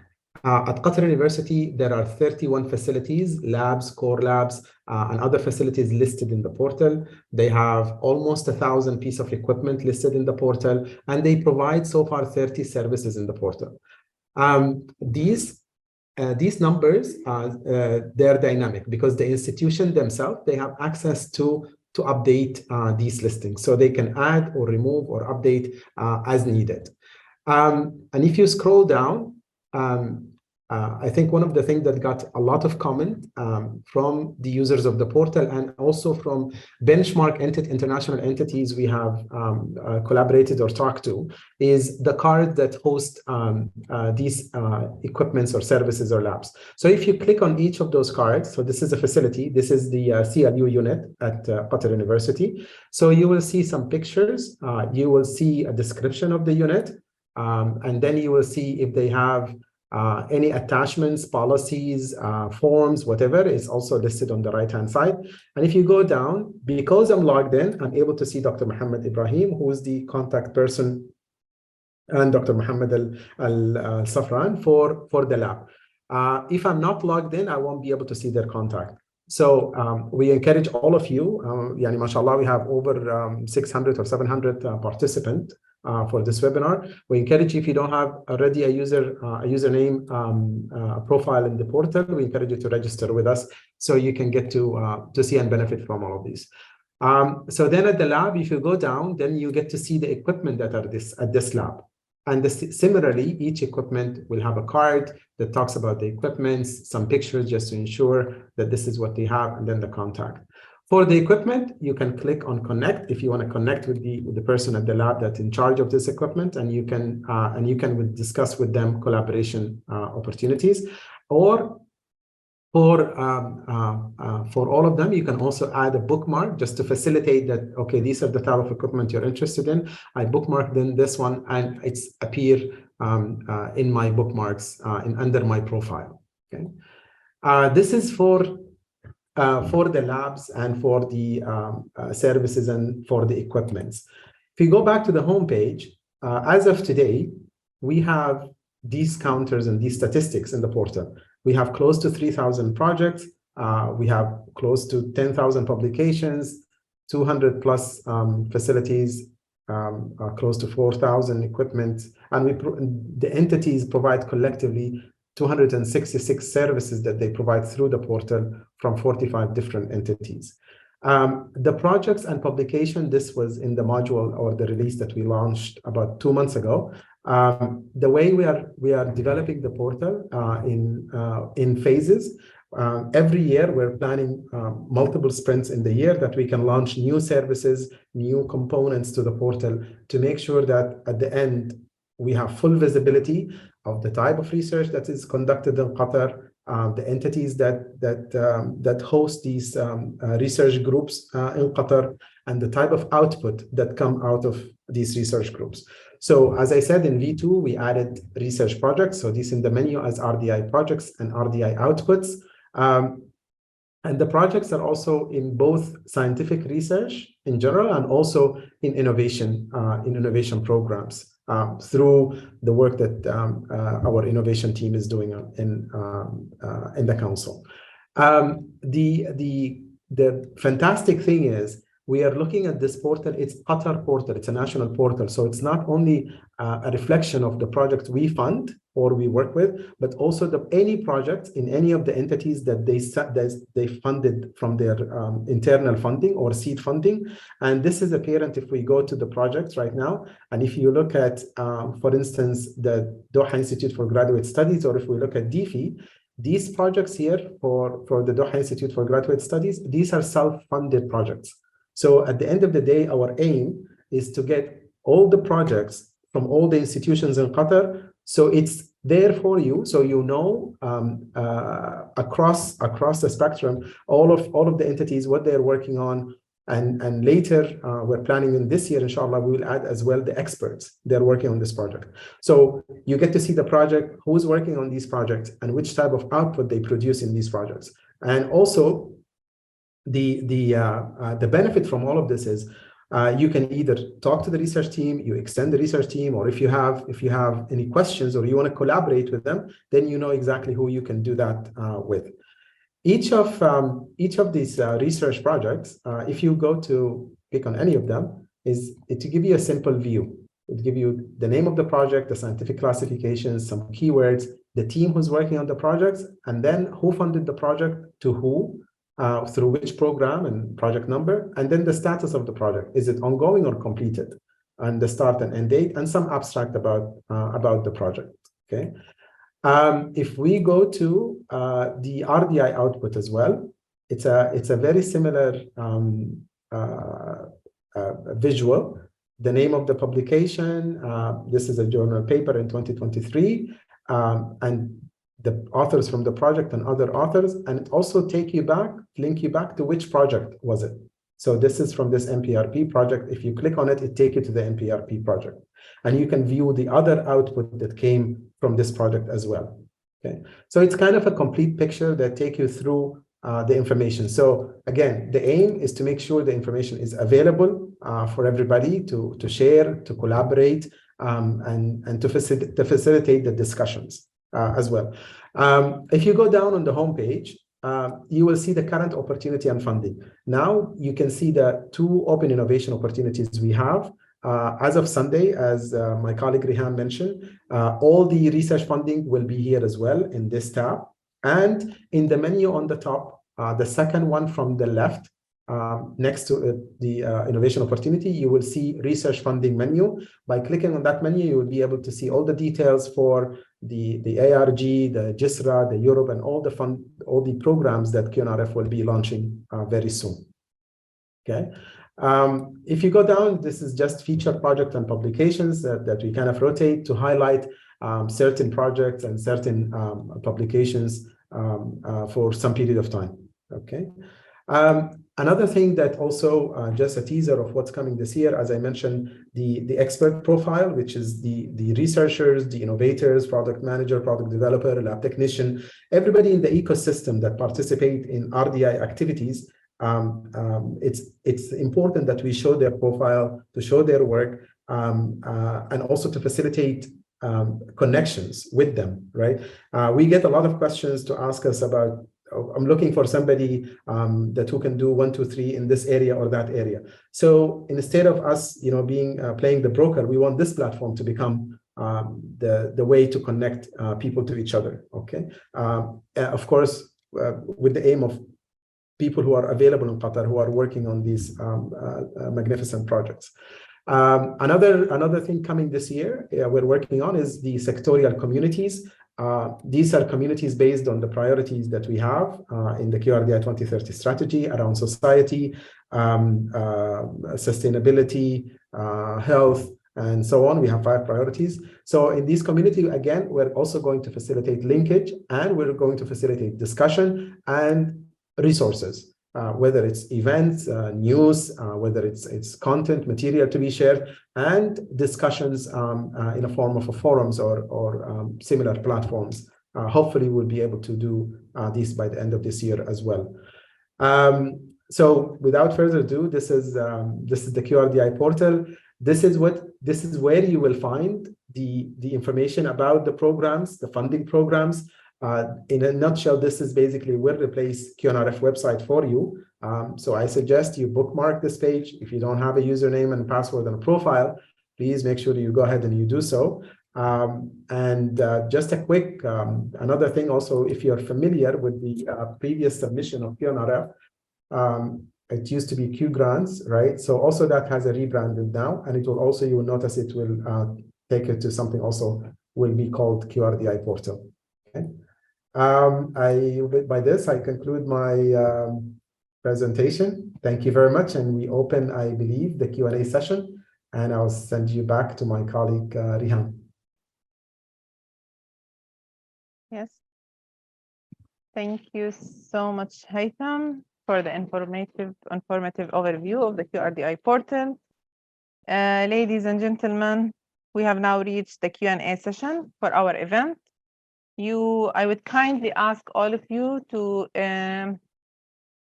S4: at Qatar University, there are 31 facilities, labs, core labs, and other facilities listed in the portal. They have almost 1,000 pieces of equipment listed in the portal, and they provide so far 30 services in the portal. These numbers, they're dynamic because the institution themselves, they have access to update these listings. So they can add or remove or update as needed. And if you scroll down, I think one of the things that got a lot of comment from the users of the portal and also from benchmark international entities we have collaborated or talked to is the card that host these equipments or services or labs. So if you click on each of those cards, so this is a facility, this is the CLU unit at Qatar University. So you will see some pictures, you will see a description of the unit, and then you will see if they have any attachments, policies, forms, whatever is also listed on the right-hand side. And if you go down, because I'm logged in, I'm able to see Dr. Muhammad Ibrahim, who is the contact person, and Dr. Muhammad Al-Safran for the lab. If I'm not logged in, I won't be able to see their contact. So we encourage all of you, yani mashallah, we have over 600 or 700 participants for this webinar. We encourage you, if you don't have already a username profile in the portal, we encourage you to register with us so you can get to see and benefit from all of these. So then at the lab, if you go down, then you get to see the equipment that are at this lab. And similarly, each equipment will have a card that talks about the equipments, some pictures just to ensure that this is what they have, and then the contact. For the equipment, you can click on connect if you want to connect with the person at the lab that's in charge of this equipment, and you can discuss with them collaboration opportunities. Or for all of them, you can also add a bookmark just to facilitate that, okay, these are the type of equipment you're interested in. I bookmarked in this one, and it's appear in my bookmarks under my profile. Okay, this is for the labs and for the services and for the equipments. If you go back to the home page, as of today, we have these counters and these statistics in the portal. We have close to 3,000 projects. We have close to 10,000 publications, 200 plus facilities, close to 4,000 equipment. And the entities provide collectively 266 services that they provide through the portal from 45 different entities. The projects and publication, this was in the module or the release that we launched about 2 months ago. The way we are developing the portal in phases. Every year we're planning multiple sprints in the year that we can launch new services, new components to the portal to make sure that at the end we have full visibility of the type of research that is conducted in Qatar, the entities that host these research groups in Qatar, and the type of output that come out of these research groups. So as I said, in V2, we added research projects. So these in the menu as RDI projects and RDI outputs. And the projects are also in both scientific research in general and also in innovation programs through the work that our innovation team is doing in the council. The fantastic thing is, we are looking at this portal, it's Qatar portal, it's a national portal. So it's not only a reflection of the project we fund or we work with, but also any projects in any of the entities that they funded from their internal funding or seed funding. And this is apparent if we go to the projects right now. And if you look at, for instance, the Doha Institute for Graduate Studies, or if we look at DFI, these projects here for the Doha Institute for Graduate Studies, these are self-funded projects. So at the end of the day, our aim is to get all the projects from all the institutions in Qatar. So it's there for you. So you know across the spectrum, all of the entities, what they're working on, And later, we're planning in this year, inshallah, we will add as well the experts. They're working on this project. So you get to see the project, who's working on these projects, and which type of output they produce in these projects. And also, the benefit from all of this is you can either talk to the research team, you extend the research team, or if you have any questions or you want to collaborate with them, then you know exactly who you can do that with. Each of these research projects, if you go to click on any of them, is to give you a simple view. It give you the name of the project, the scientific classifications, some keywords, the team who's working on the projects, and then who funded the project to who, through which program and project number, and then the status of the project. Is it ongoing or completed? And the start and end date, and some abstract about the project. Okay. If we go to the RDI output as well, it's a very similar visual. The name of the publication, this is a journal paper in 2023, and the authors from the project and other authors, and it also link you back to which project was it. So this is from this MPRP project. If you click on it, it takes you to the MPRP project. And you can view the other output that came from this project as well. Okay, so it's kind of a complete picture that takes you through the information. So again, the aim is to make sure the information is available for everybody to share, to collaborate, and to facilitate the discussions as well. If you go down on the homepage, you will see the current opportunity and funding. Now you can see the 2 open innovation opportunities we have. As of Sunday, as my colleague Rehan mentioned, all the research funding will be here as well in this tab. And in the menu on the top, the second one from the left, next to the innovation opportunity, you will see research funding menu. By clicking on that menu, you will be able to see all the details for the ARG, the GISRA, the Europe, and all the programs that QNRF will be launching very soon. Okay. If you go down, this is just featured project and publications that we kind of rotate to highlight certain projects and certain publications for some period of time. Okay. Another thing that also just a teaser of what's coming this year, as I mentioned, the expert profile, which is the researchers, the innovators, product manager, product developer, lab technician, everybody in the ecosystem that participate in RDI activities. It's important that we show their profile, to show their work, and also to facilitate connections with them, right? We get a lot of questions to ask us about, I'm looking for somebody who can do 1, 2, 3 in this area or that area. So instead of us, being playing the broker, we want this platform to become the way to connect people to each other. Okay, of course, with the aim of people who are available in Qatar who are working on these magnificent projects. Another thing coming this year we're working on is the sectorial communities. These are communities based on the priorities that we have in the QRDI 2030 strategy around society, sustainability, health, and so on. We have 5 priorities. So in these communities, again, we're also going to facilitate linkage, and we're going to facilitate discussion and resources, whether it's events, news, whether it's content, material to be shared, and discussions in a form of forums or similar platforms. Hopefully, we'll be able to do these by the end of this year as well. So, without further ado, this is the QRDI portal. This is where you will find the information about the programs, the funding programs. In a nutshell, this is basically will replace QNRF website for you. So I suggest you bookmark this page. If you don't have a username and password and a profile, please make sure you go ahead and you do so. Just a quick, another thing also, if you're familiar with the previous submission of QNRF, it used to be Q Grants, right? So also that has a rebranded now, and it will also, you will notice it will take it to something also will be called QRDI portal. Okay. By this, I conclude my presentation. Thank you very much. And we open, I believe, the Q&A session, and I'll send you back to my colleague, Rehan.
S1: Yes. Thank you so much, Haytham. for the informative overview of the QRDI portal. Ladies and gentlemen, we have now reached the Q&A session for our event. I would kindly ask all of you to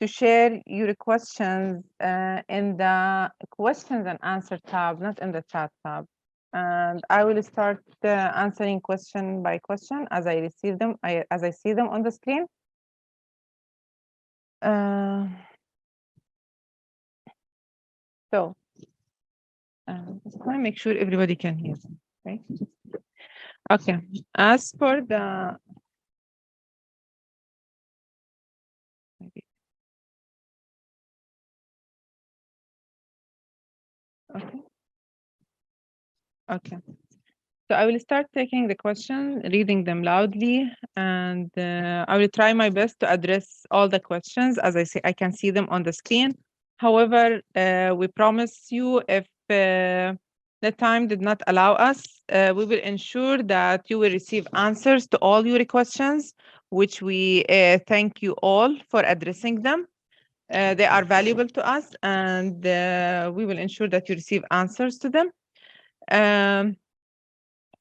S1: share your questions in the questions and answer tab, not in the chat tab. And I will start answering question by question as I receive them, as I see them on the screen. So just want to make sure everybody can hear them, right? Okay. As for the Okay. So I will start taking the question, reading them loudly, and I will try my best to address all the questions as I can see them on the screen. However, we promise you if the time did not allow us, we will ensure that you will receive answers to all your questions, which we thank you all for addressing them. They are valuable to us, and we will ensure that you receive answers to them.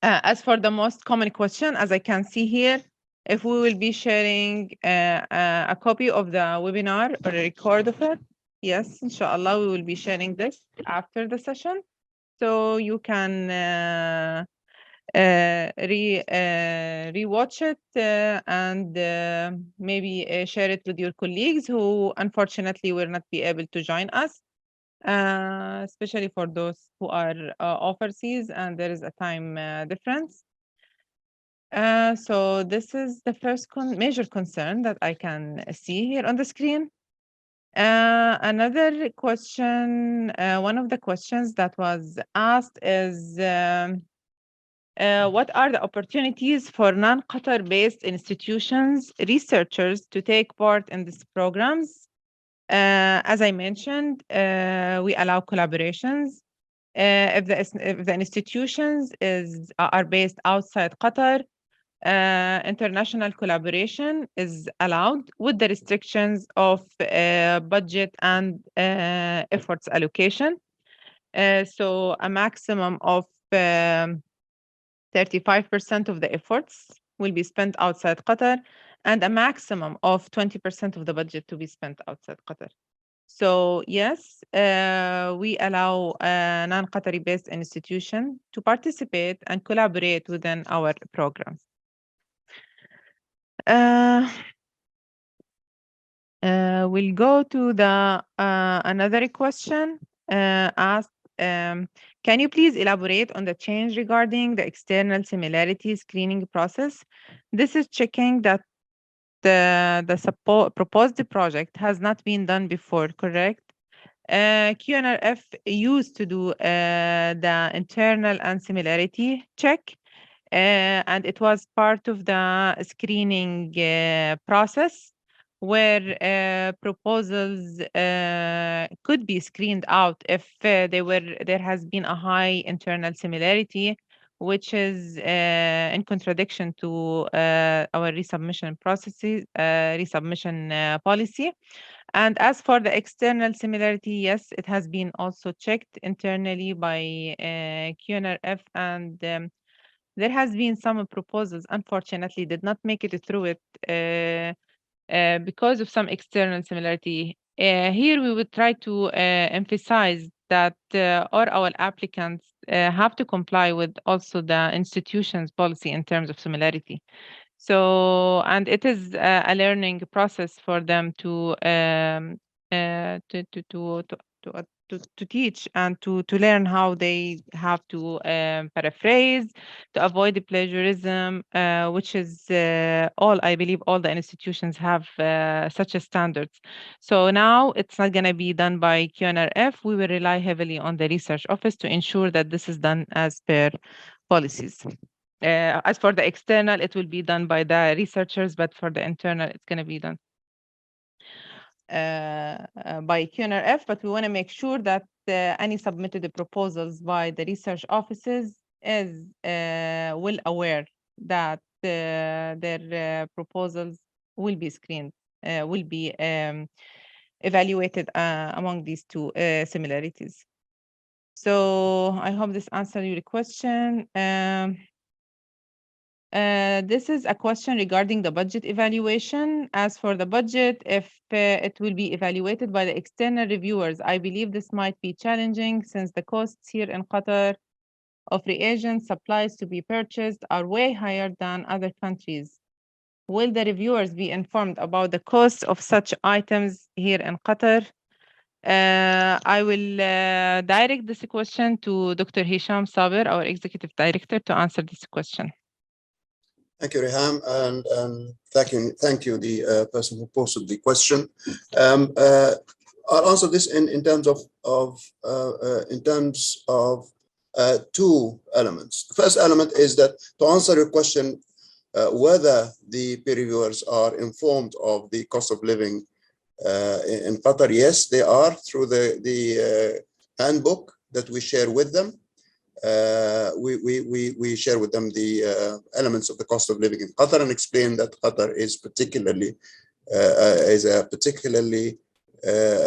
S1: As for the most common question, as I can see here, if we will be sharing a copy of the webinar or a record of it, yes, inshallah, we will be sharing this after the session. So you can re-watch it and maybe share it with your colleagues who unfortunately will not be able to join us. Especially for those who are overseas and there is a time difference. So this is the first major concern that I can see here on the screen. Another question, one of the questions that was asked is, what are the opportunities for non-Qatar-based institutions, researchers to take part in these programs? As I mentioned, we allow collaborations. If the institutions are based outside Qatar, international collaboration is allowed with the restrictions of budget and efforts allocation. So a maximum of 35% of the efforts will be spent outside Qatar, and a maximum of 20% of the budget to be spent outside Qatar. So yes, we allow a non-Qatari based institution to participate and collaborate within our programs. We'll go to the another question asked. Can you please elaborate on the change regarding the external similarity screening process? This is checking that the proposed project has not been done before, correct? QNRF used to do the internal and similarity check, and it was part of the screening process where proposals could be screened out if there has been a high internal similarity, which is in contradiction to our resubmission processes, resubmission policy. And as for the external similarity, yes, it has been also checked internally by QNRF, and there has been some proposals, unfortunately, did not make it through it because of some external similarity. Here we would try to emphasize that all our applicants have to comply with also the institution's policy in terms of similarity. So, and it is a learning process for them to teach and to learn how they have to paraphrase, to avoid the plagiarism, which is all, I believe all the institutions have such a standards. So now it's not going to be done by QNRF. We will rely heavily on the research office to ensure that this is done as per policies. As for the external, it will be done by the researchers, but for the internal, it's going to be done by QNRF. But we want to make sure that any submitted proposals by the research offices is well aware that their proposals will be screened, will be evaluated among these two similarities. So I hope this answered your question. This is a question regarding the budget evaluation. As for the budget, if it will be evaluated by the external reviewers, I believe this might be challenging since the costs here in Qatar of reagent supplies to be purchased are way higher than other countries. Will the reviewers be informed about the cost of such items here in Qatar? I will direct this question to Dr. Hisham Saber, our Executive Director, to answer this question.
S3: Thank you, Reham, and thank you, the person who posted the question. I'll answer this in terms of two elements. The first element is that to answer your question, whether the peer reviewers are informed of the cost of living in Qatar, yes, they are through the handbook that we share with them. We share with them the elements of the cost of living in Qatar and explain that Qatar is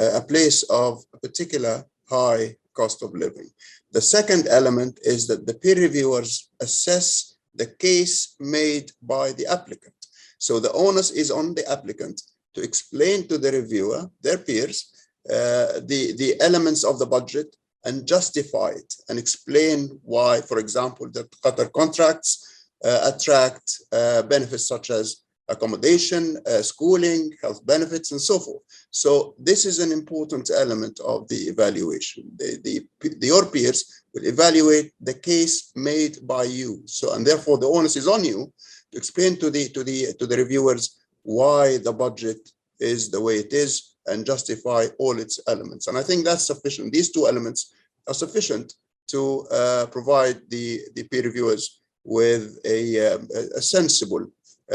S3: a place of a particular high cost of living. The second element is that the peer reviewers assess the case made by the applicant. So the onus is on the applicant to explain to the reviewer, their peers, the elements of the budget and justify it and explain why, for example, that Qatar contracts attract benefits such as accommodation, schooling, health benefits, and so forth. So this is an important element of the evaluation. Your peers will evaluate the case made by you. So, and therefore the onus is on you to explain to the reviewers why the budget is the way it is and justify all its elements. And I think that's sufficient. These two elements are sufficient to provide the peer reviewers with a sensible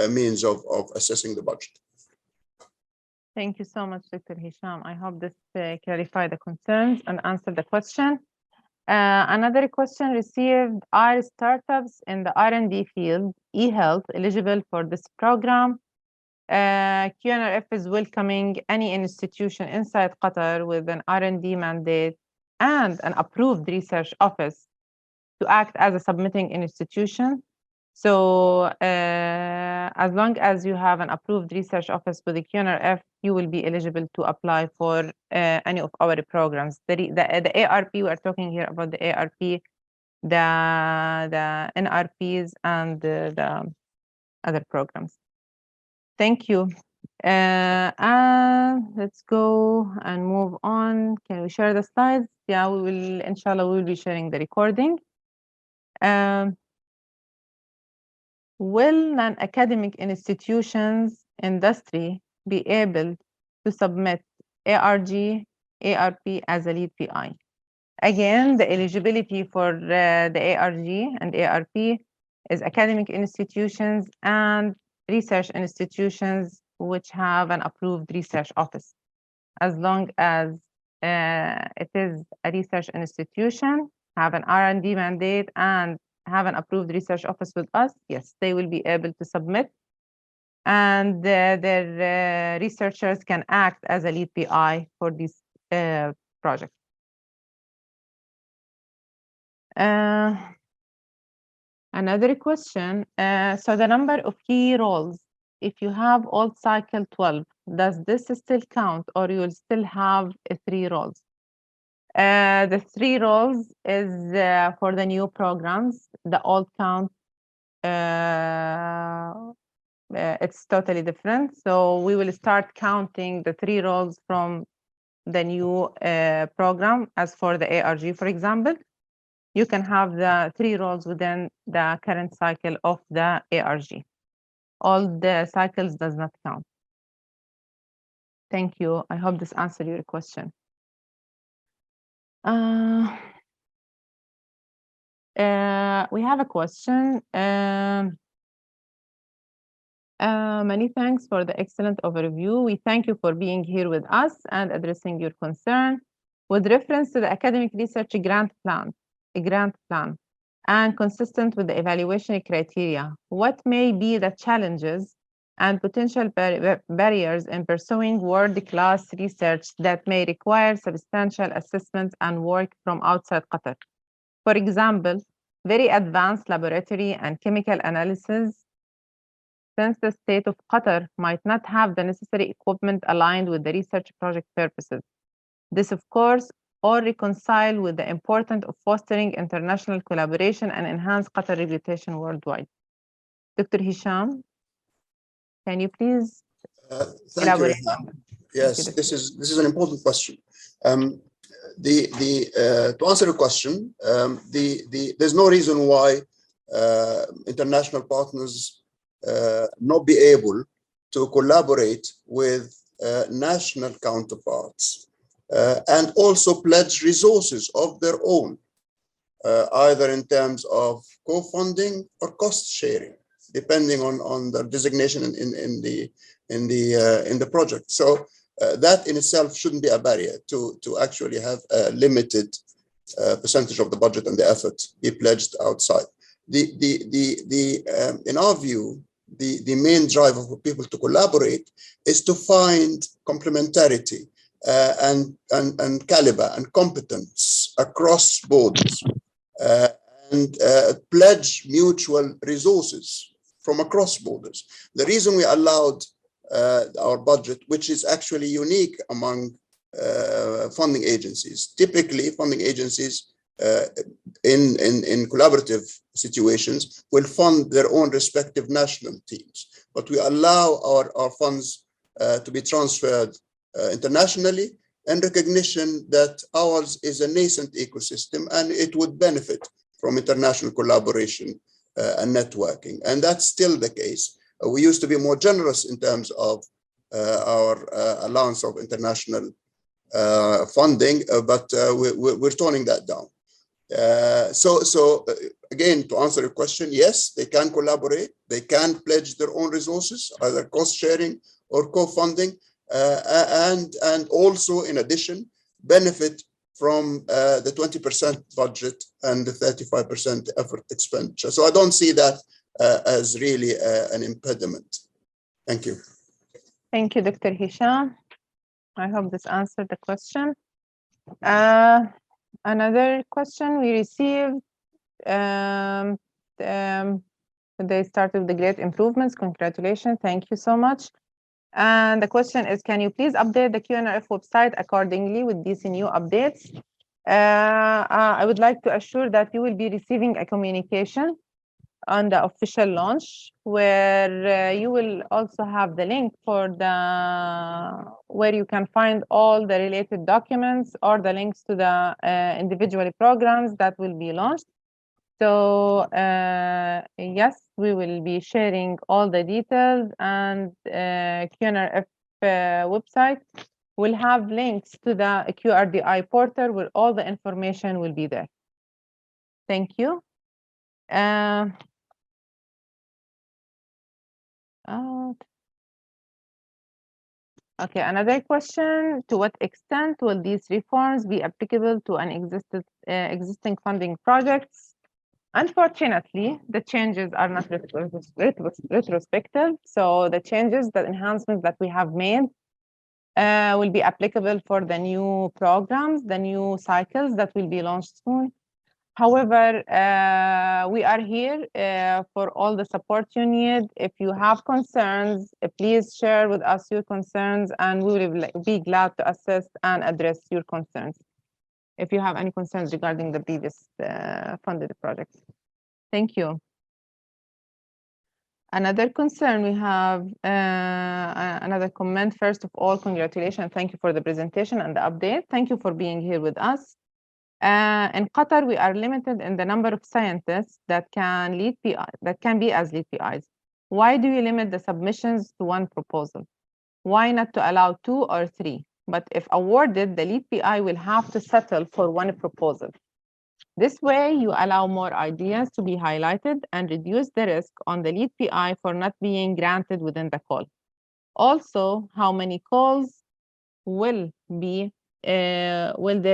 S3: means of assessing the budget.
S1: Thank you so much, Dr. Hisham. I hope this clarified the concerns and answered the question. Another question received, are startups in the R&D field, e-health, eligible for this program? QNRF is welcoming any institution inside Qatar with an R&D mandate and an approved research office to act as a submitting institution. So as long as you have an approved research office with the QNRF, you will be eligible to apply for any of our programs. The ARP, we are talking here about the ARP, the NRPs, and the other programs. Thank you. Let's go and move on. Can we share the slides? Yeah, we will, inshallah, we will be sharing the recording. Will non-academic institutions, industry be able to submit ARG, ARP as a lead PI? Again, the eligibility for the ARG and ARP is academic institutions and research institutions which have an approved research office. As long as it is a research institution, have an R&D mandate, and have an approved research office with us, yes, they will be able to submit, and their researchers can act as a lead PI for this project. Another question, so the number of key roles, if you have old cycle 12, does this still count, or you will still have 3 roles? The 3 roles is for the new programs. The old count, it's totally different. So we will start counting the 3 roles from the new program. As for the ARG, for example, you can have the 3 roles within the current cycle of the ARG. All the cycles does not count. Thank you. I hope this answered your question. We have a question. Many thanks for the excellent overview. We thank you for being here with us and addressing your concern. With reference to the academic research grant plan, and consistent with the evaluation criteria, what may be the challenges and potential barriers in pursuing world-class research that may require substantial assistance and work from outside Qatar. For example, very advanced laboratory and chemical analysis, since the state of Qatar might not have the necessary equipment aligned with the research project purposes. This, of course, all reconcile with the importance of fostering international collaboration and enhance Qatar reputation worldwide. Dr. Hisham, can you please elaborate on that?
S3: Yes, this is an important question. To answer the question, there's no reason why international partners not be able to collaborate with national counterparts and also pledge resources of their own, either in terms of co-funding or cost sharing, depending on the designation in the project. So that in itself shouldn't be a barrier to actually have a limited percentage of the budget and the effort be pledged outside. In our view, the main driver for people to collaborate is to find complementarity and caliber and competence across borders and pledge mutual resources from across borders. The reason we allowed our budget, which is actually unique among funding agencies. Typically, funding agencies in collaborative situations will fund their own respective national teams, but we allow our funds to be transferred internationally in recognition that ours is a nascent ecosystem and it would benefit from international collaboration and networking. And that's still the case. We used to be more generous in terms of our allowance of international funding, but we're toning that down. So again, to answer your question, yes, they can collaborate. They can pledge their own resources, either cost sharing or co-funding, and also, in addition, benefit from the 20% budget and the 35% effort expenditure. So I don't see that as really an impediment. Thank you.
S1: Thank you, Dr. Hisham. I hope this answered the question. Another question we received, they started with the great improvements. Congratulations. Thank you so much. And the question is, can you please update the QNRF website accordingly with these new updates? I would like to assure that you will be receiving a communication on the official launch, where you will also have the link for where you can find all the related documents or the links to the individual programs that will be launched. So yes, we will be sharing all the details, and QNRF website will have links to the QRDI portal where all the information will be there. Thank you. Okay, another question. To what extent will these reforms be applicable to an existing funding projects? Unfortunately, the changes are not retrospective. So the changes, the enhancements that we have made will be applicable for the new programs, the new cycles that will be launched soon. However, we are here for all the support you need. If you have concerns, please share with us your concerns, and we will be glad to assist and address your concerns if you have any concerns regarding the previous funded projects. Thank you. Another concern we have, another comment. First of all, congratulations. Thank you for the presentation and the update. Thank you for being here with us. In Qatar, we are limited in the number of scientists that can be as lead PIs. Why do you limit the submissions to one proposal? Why not to allow 2 or 3? But if awarded, the lead PI will have to settle for one proposal. This way, you allow more ideas to be highlighted and reduce the risk on the lead PI for not being granted within the call. Also, how many calls will there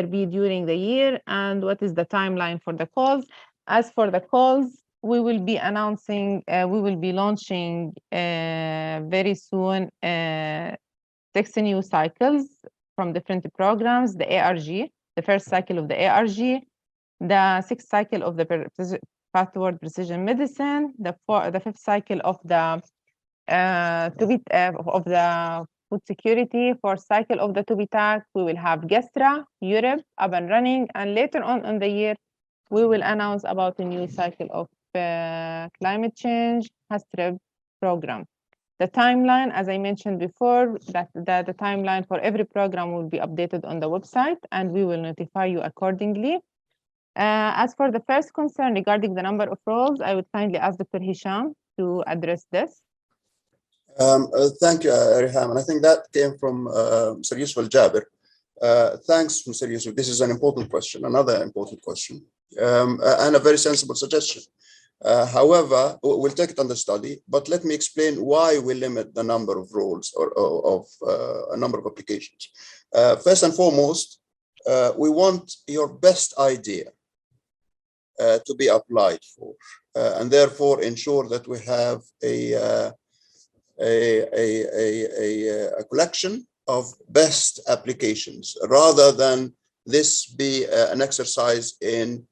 S1: be during the year, and what is the timeline for the calls? As for the calls, we will be announcing, we will be launching very soon 6 new cycles from different programs, the ARG, the first cycle of the ARG, the 6th cycle of the Path Toward Precision Medicine, the 5th cycle of the food security, 4th cycle of the TÜBİTAK. We will have GESTRA, Europe up and running, and later on in the year, we will announce about a new cycle of climate change HASTREB program. The timeline, as I mentioned before, that the timeline for every program will be updated on the website, and we will notify you accordingly. As for the first concern regarding the number of roles, I would kindly ask Dr. Hisham to address this.
S3: Thank you, Riham. And I think that came from Mr. Yusuf Al-Jabir. Thanks, Mr. Yusuf. This is an important question, another important question, and a very sensible suggestion. However, we'll take it under study, but let me explain why we limit the number of roles or of a number of applications. First and foremost, we want your best idea to be applied for, and therefore ensure that we have a collection of best applications, rather than this be an exercise in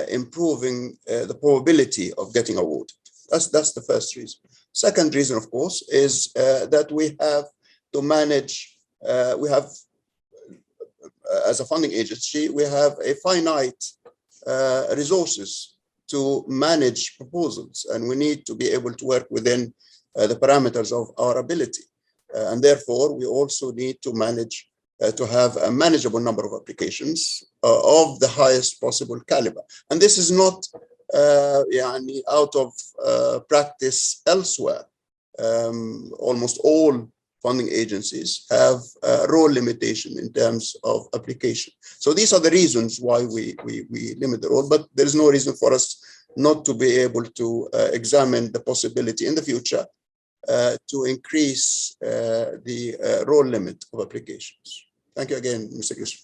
S3: improving the probability of getting awarded. That's the first reason. Second reason, of course, is that we have to manage, as a funding agency, we have a finite resources to manage proposals, and we need to be able to work within the parameters of our ability. And therefore, we also need to manage to have a manageable number of applications of the highest possible caliber. And this is not out of practice elsewhere. Almost all funding agencies have a role limitation in terms of application. So these are the reasons why we limit the role, but there is no reason for us not to be able to examine the possibility in the future to increase the role limit of applications. Thank you again, Mr. Yusuf.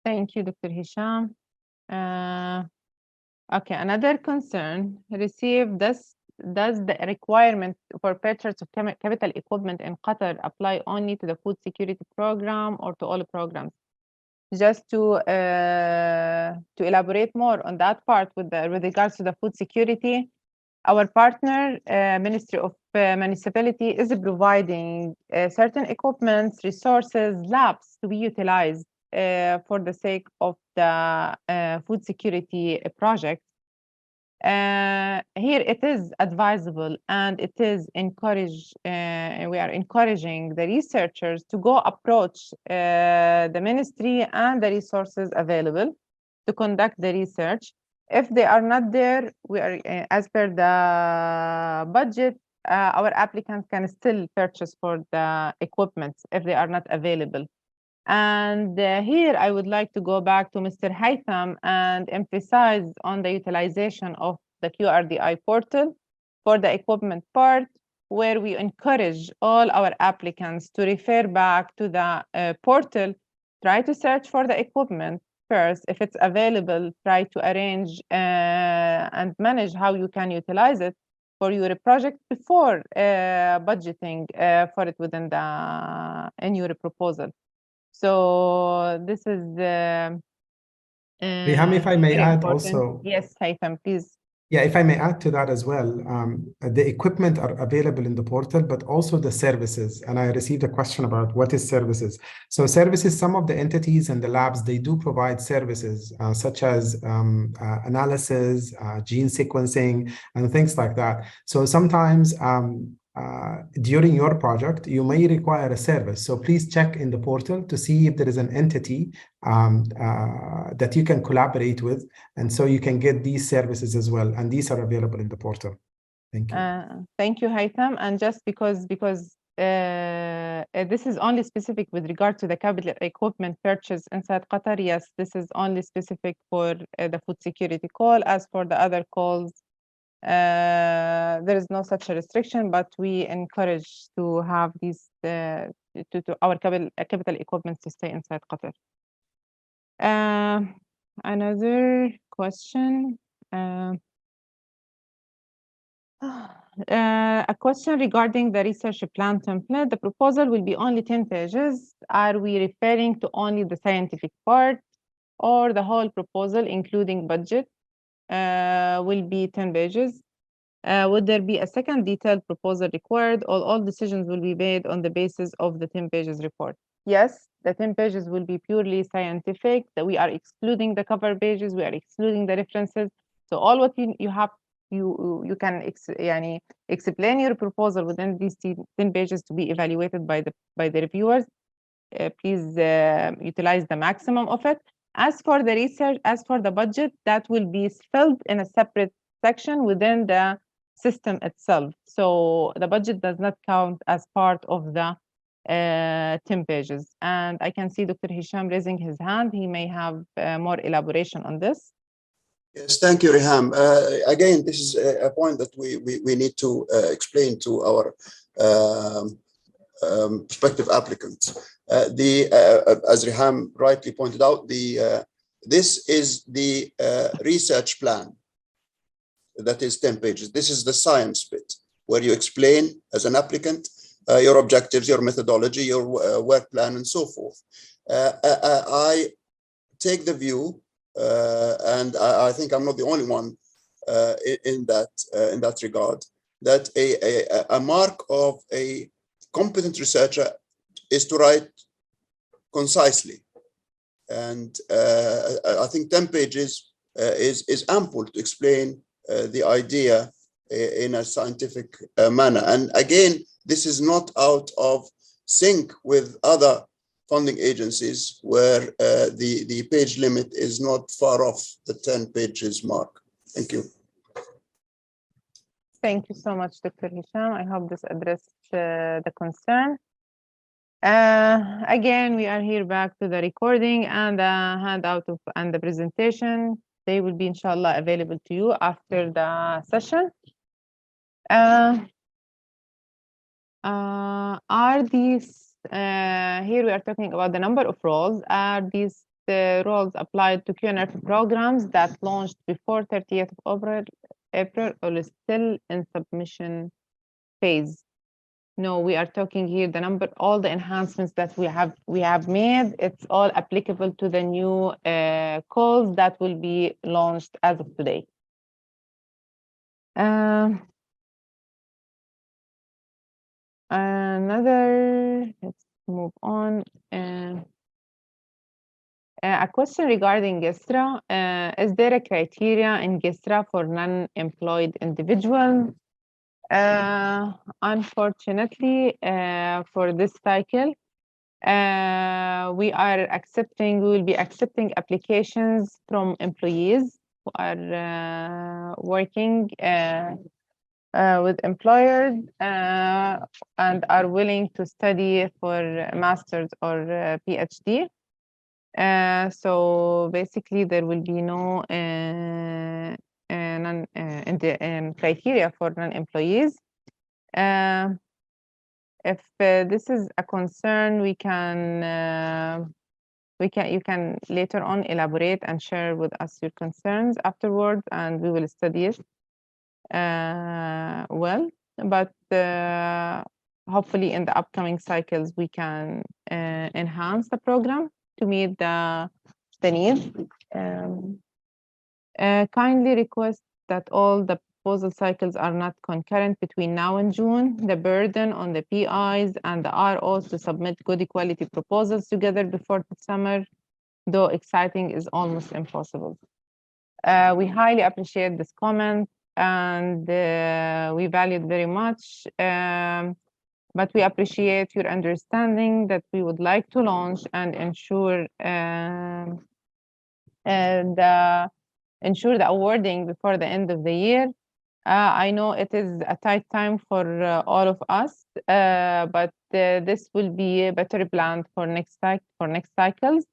S1: Thank you, Dr. Hisham. Okay, another concern received, does the requirement for purchase of capital equipment in Qatar apply only to the food security program or to all programs? Just to elaborate more on that part with regards to the food security, our partner, Ministry of Municipality, is providing certain equipment, resources, labs to be utilized for the sake of the food security project. Here it is advisable, and it is encouraged, we are encouraging the researchers to go approach the ministry and the resources available to conduct the research. If they are not there, we are, as per the budget, our applicants can still purchase for the equipment if they are not available. And here I would like to go back to Mr. Haytham and emphasize on the utilization of the QRDI portal for the equipment part, where we encourage all our applicants to refer back to the portal, try to search for the equipment first. If it's available, try to arrange and manage how you can utilize it for your project before budgeting for it within in your proposal. So this is
S4: Riham, if I may add
S1: important.
S4: also.
S1: Yes, Haytham, please.
S4: Yeah, if I may add to that as well, the equipment are available in the portal, but also the services. And I received a question about what is services. So services, some of the entities and the labs, they do provide services such as analysis, gene sequencing, and things like that. So sometimes during your project, you may require a service. So please check in the portal to see if there is an entity that you can collaborate with. And so you can get these services as well. And these are available in the portal. Thank you.
S1: Thank you, Haytham. And just because this is only specific with regard to the capital equipment purchase inside Qatar, yes, this is only specific for the food security call. As for the other calls, there is no such a restriction, but we encourage to have these to our capital equipment to stay inside Qatar. Another question. A question regarding the research plan template. The proposal will be only 10 pages. Are we referring to only the scientific part, or the whole proposal, including budget, will be 10 pages? Would there be a second detailed proposal required, or all decisions will be made on the basis of the 10 pages report? Yes, the 10 pages will be purely scientific. That we are excluding the cover pages, we are excluding the references. So all what you have, you can explain your proposal within these 10 pages to be evaluated by the reviewers. Please utilize the maximum of it. As for the research, as for the budget, that will be filled in a separate section within the system itself. So the budget does not count as part of the 10 pages. And I can see Dr. Hisham raising his hand. He may have more elaboration on this.
S3: Yes, thank you, Riham. Again, this is a point that we need to explain to our prospective applicants. As Riham rightly pointed out, this is the research plan that is 10 pages. This is the science bit where you explain as an applicant your objectives, your methodology, your work plan, and so forth. I take the view, and I think I'm not the only one in that regard, that a mark of a competent researcher is to write concisely, and I think 10 pages is ample to explain the idea in a scientific manner. And again, this is not out of sync with other funding agencies where the page limit is not far off the 10 pages mark. Thank you.
S1: Thank you so much, Dr. Hisham. I hope this addressed the concern. Again, we are here back to the recording and the handout and the presentation. They will be, inshallah, available to you after the session. Are these, here we are talking about the number of roles. Are these roles applied to QNRF programs that launched before 30th of April or is still in submission phase? No, we are talking here the number, all the enhancements that we have made, it's all applicable to the new calls that will be launched as of today. Let's move on. A question regarding GESTRA. Is there a criteria in GESTRA for non-employed individuals? Unfortunately, for this cycle, we will be accepting applications from employees who are working with employers and are willing to study for a master's or PhD. So basically, there will be no criteria for non-employees. If this is a concern, you can later on elaborate and share with us your concerns afterwards, and we will study it well. But hopefully, in the upcoming cycles, we can enhance the program to meet the needs. Kindly request that all the proposal cycles are not concurrent between now and June. The burden on the PIs and the ROs to submit good quality proposals together before the summer, though exciting, is almost impossible. We highly appreciate this comment and we value it very much. But we appreciate your understanding that we would like to launch and ensure the awarding before the end of the year. I know it is a tight time for all of us, but this will be better planned for next cycles,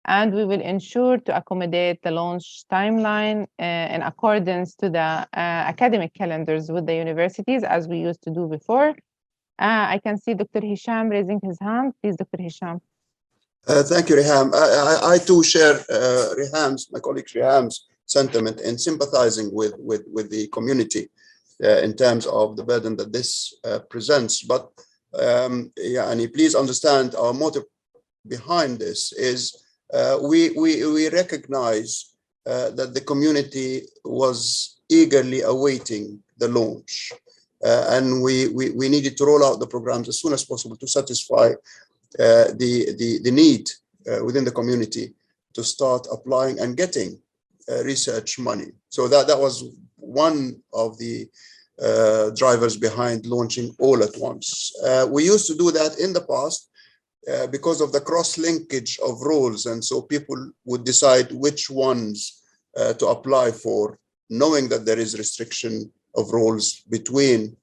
S1: and we will ensure to accommodate the launch timeline in accordance to the academic calendars with the universities, as we used to do before. I can see Dr. Hisham raising his hand. Please, Dr. Hisham.
S3: Thank you, Riham. I too share my colleague Riham's sentiment in sympathizing with the community. in terms of the burden that this presents. But yeah, and please understand our motive behind this is we recognize that the community was eagerly awaiting the launch. And we needed to roll out the programs as soon as possible to satisfy the need within the community to start applying and getting research money. So that was one of the drivers behind launching all at once. We used to do that in the past because of the cross-linkage of roles, and so people would decide which ones to apply for, knowing that there is restriction of roles between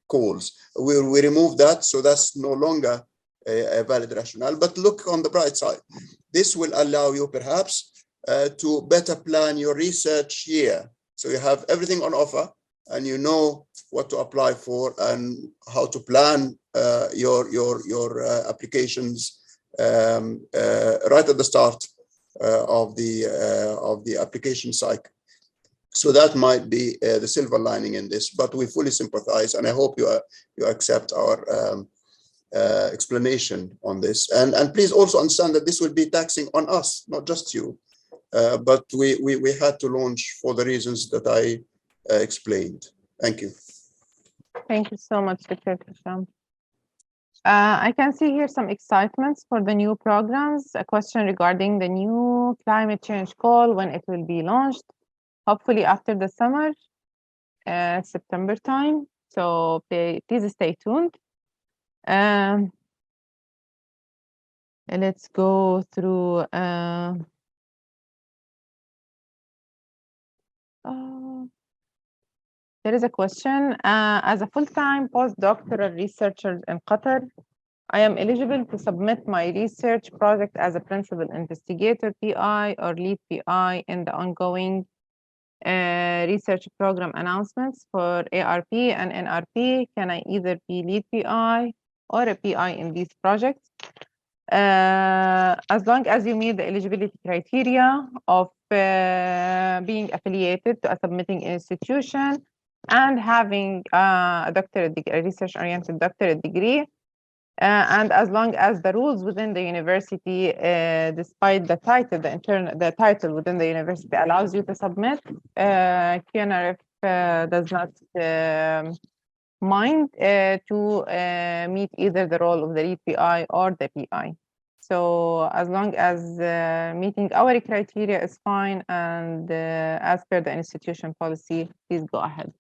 S3: calls. We remove that, so that's no longer a valid rationale. But look on the bright side. This will allow you perhaps to better plan your research year. So you have everything on offer and you know what to apply for and how to plan your applications right at the start of the application cycle. So that might be the silver lining in this, but we fully sympathize, and I hope you accept our explanation on this. And please also understand that this will be taxing on us, not just you. But we had to launch for the reasons that I explained. Thank you.
S1: Thank you so much, Dr. Hisham. I can see here some excitements for the new programs. A question regarding the new climate change call, when it will be launched. Hopefully after the summer, September time. So please stay tuned. Let's go through. There is a question. As a full-time postdoctoral researcher in Qatar, I am eligible to submit my research project as a principal investigator, PI, or lead PI in the ongoing research program announcements for ARP and NRP. Can I either be lead PI or a PI in these projects? As long as you meet the eligibility criteria of being affiliated to a submitting institution and having a doctorate degree, a research-oriented doctorate degree, and as long as the rules within the university, despite the title, the title within the university allows you to submit, QNRF does not mind to meet either the role of the lead PI or the PI. So as long as meeting our criteria is fine, and as per the institution policy, please go ahead.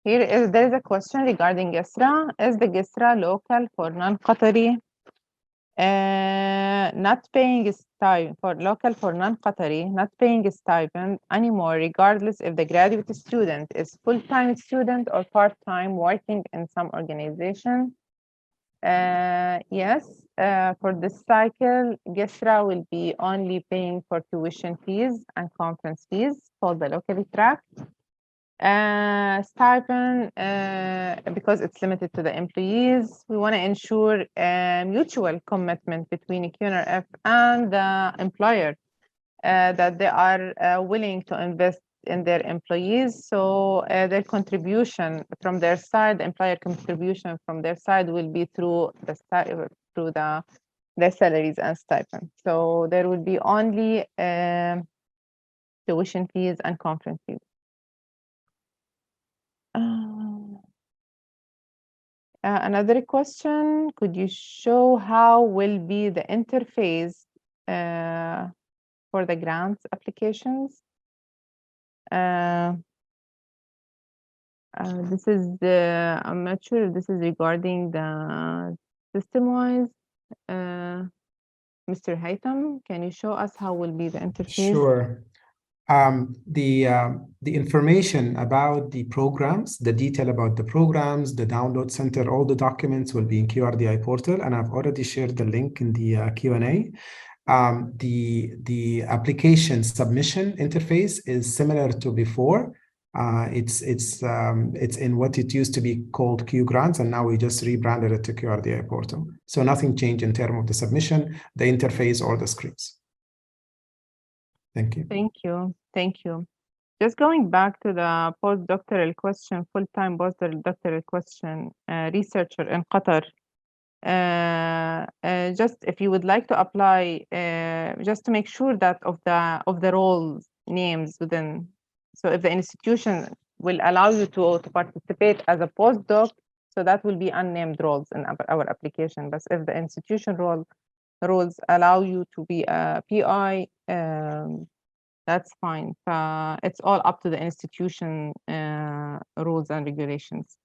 S1: There is a question regarding GESRA. Is the GESRA local for non-Qatari? Not paying stipend for local for non-Qatari, not paying a stipend anymore, regardless if the graduate student is full-time student or part-time working in some organization. Yes, for this cycle, GESRA will be only paying for tuition fees and conference fees for the locally tracked. Stipend, because it's limited to the employees, we want to ensure a mutual commitment between QNRF and the employer, that they are willing to invest in their employees. So their contribution from their side, the employer contribution from their side, will be through their salaries and stipend. So there will be only tuition fees and conference fees. Another question, could you show how will be the interface for the grants applications? This is I'm not sure if this is regarding the system-wise. Mr. Haytham, can you show us how will be the interface?
S4: Sure. The information about the programs, the detail about the programs, the download center, all the documents will be in QRDI portal, and I've already shared the link in the Q&A. The application submission interface is similar to before. It's in what it used to be called Q Grants, and now we just rebranded it to QRDI portal. So nothing changed in terms of the submission, the interface, or the screens. Thank you.
S1: Thank you. Thank you. Just going back to the postdoctoral question, full-time postdoctoral question, researcher in Qatar. Just if you would like to apply, just to make sure that of the role names within. So if the institution will allow you to participate as a postdoc, so that will be unnamed roles in our application. But if the institution roles allow you to be a PI, that's fine. It's all up to the institution rules and regulations.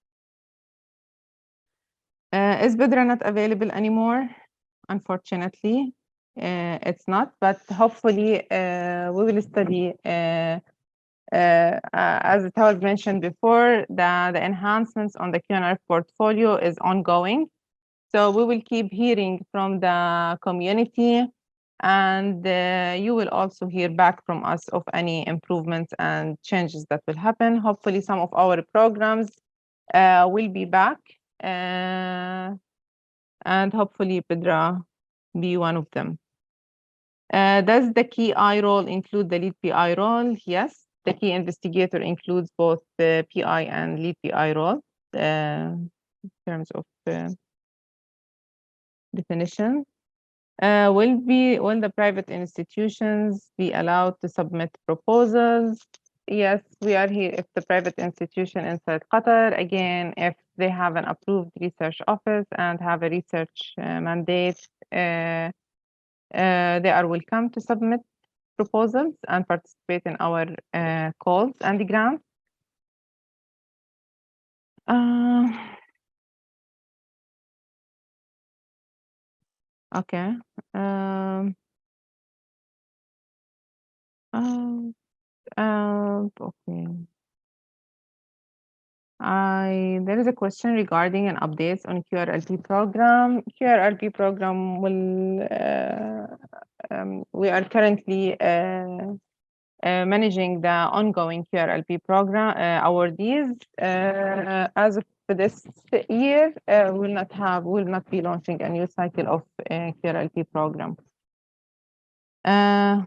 S1: Is Bedra not available anymore? Unfortunately, it's not, but hopefully we will study, as it was mentioned before, the enhancements on the QNRF portfolio is ongoing. So we will keep hearing from the community, and you will also hear back from us of any improvements and changes that will happen. Hopefully some of our programs will be back, and hopefully Bedra be one of them. Does the key I role include the lead PI role? Yes, the key investigator includes both the PI and lead PI role in terms of definition. Will the private institutions be allowed to submit proposals? Yes, we are here if the private institution inside Qatar, again, if they have an approved research office and have a research mandate, they are welcome to submit proposals and participate in our calls and the grants. Okay. Okay. There is a question regarding an updates on QRLP program. QRLP program will, we are currently managing the ongoing QRLP program awardees. As of this year, will not be launching a new cycle of QRLP program. A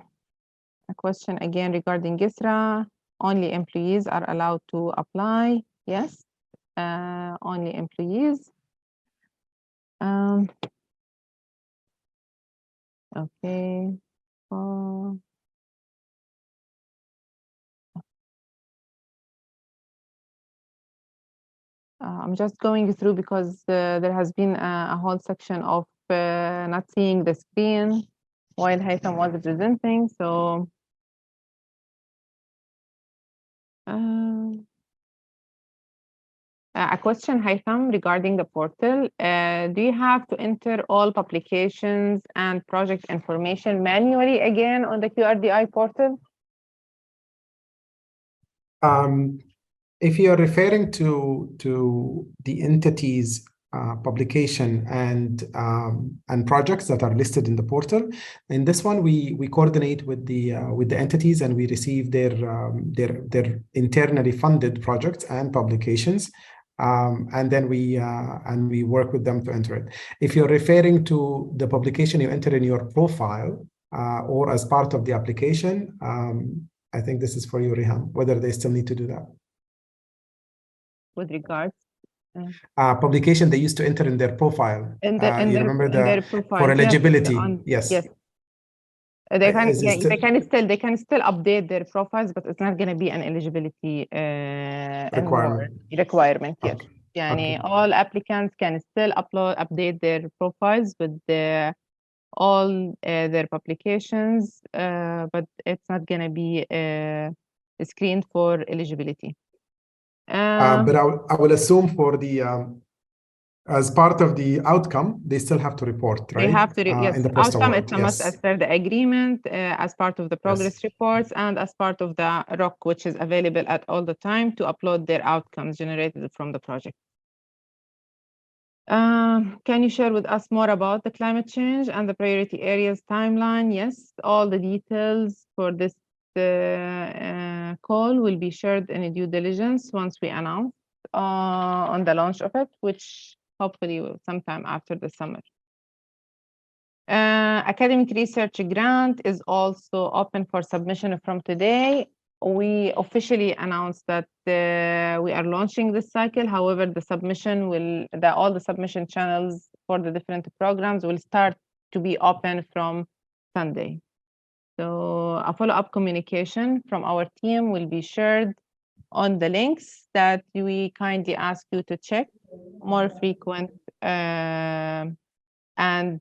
S1: question again regarding GISRA. Only employees are allowed to apply. Yes, only employees. Okay. I'm just going through because there has been a whole section of not seeing the screen while Haytham was presenting. So a question, Haytham, regarding the portal. Do you have to enter all publications and project information manually again on the QRDI portal?
S4: If you're referring to the entities publication and projects that are listed in the portal, in this one we coordinate with the entities, and we receive their internally funded projects and publications, and then we work with them to enter it. If you're referring to the publication you enter in your profile or as part of the application, I think this is for you, Rihan, whether they still need to do that.
S1: With regards
S4: publication they used to enter in their profile. You remember
S1: their profile,
S4: for eligibility?
S1: Yes.
S4: Yes.
S1: They can still update their profiles, but it's not going to be an eligibility requirement. Yes.
S4: Okay.
S1: Yani all applicants can still update their profiles with all their publications, but it's not going to be screened for eligibility.
S4: But I will assume for the as part of the outcome, they still have to report, right?
S1: They have to, yes.
S4: In the
S1: Outcome, it's a must as per the agreement, as part of the progress reports, and as part of the ROC, which is available at all the time to upload their outcomes generated from the project. Can you share with us more about the climate change and the priority areas timeline? Yes, all the details for this call will be shared in a due diligence once we announce on the launch of it, which hopefully sometime after the summer. Academic research grant is also open for submission from today. We officially announced that we are launching this cycle. However, all the submission channels for the different programs will start to be open from Sunday. So a follow-up communication from our team will be shared on the links that we kindly ask you to check more frequent and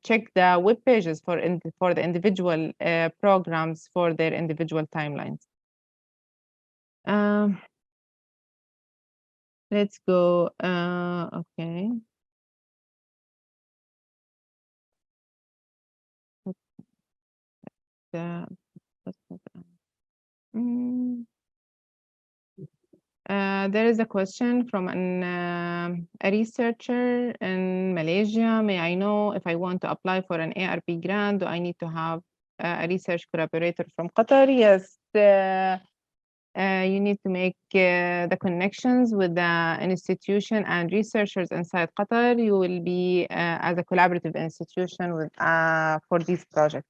S1: check the web pages for the individual programs for their individual timelines. Let's go. Okay. There is a question from a researcher in Malaysia. May I know if I want to apply for an ARP grant, do I need to have a research collaborator from Qatar? Yes. You need to make the connections with the institution and researchers inside Qatar. You will be as a collaborative institution with for these projects.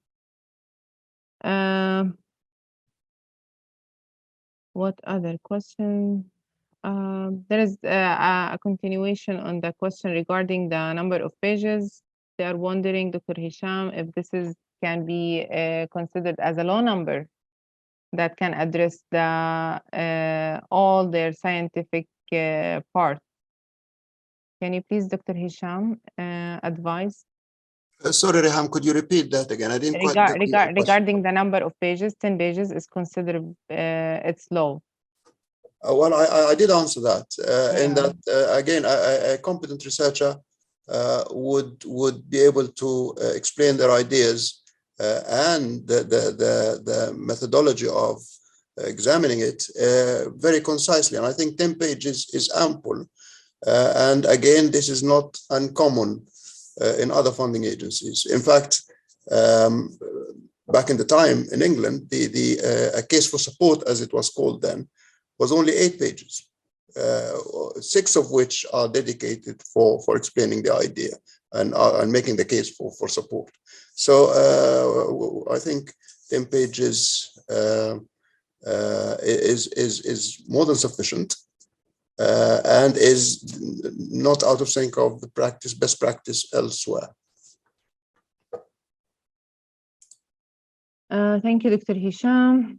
S1: What other question? There is a continuation on the question regarding the number of pages. They are wondering, Dr. Hisham, if this can be considered as a low number that can address all their scientific part. Can you please, Dr. Hisham, advise?
S3: Sorry, Reham, could you repeat that again? I didn't quite get the question.
S1: Regarding the number of pages, 10 pages is considered it's low.
S3: Well, I did answer that. In that, again, a competent researcher would be able to explain their ideas and the methodology of examining it very concisely. And I think 10 pages is ample. And again, this is not uncommon in other funding agencies. In fact, back in the time in England, a case for support, as it was called then, was only 8 pages, 6 of which are dedicated for explaining the idea and making the case for support. So I think 10 pages is more than sufficient and is not out of sync of the best practice elsewhere.
S1: Thank you, Dr. Hisham.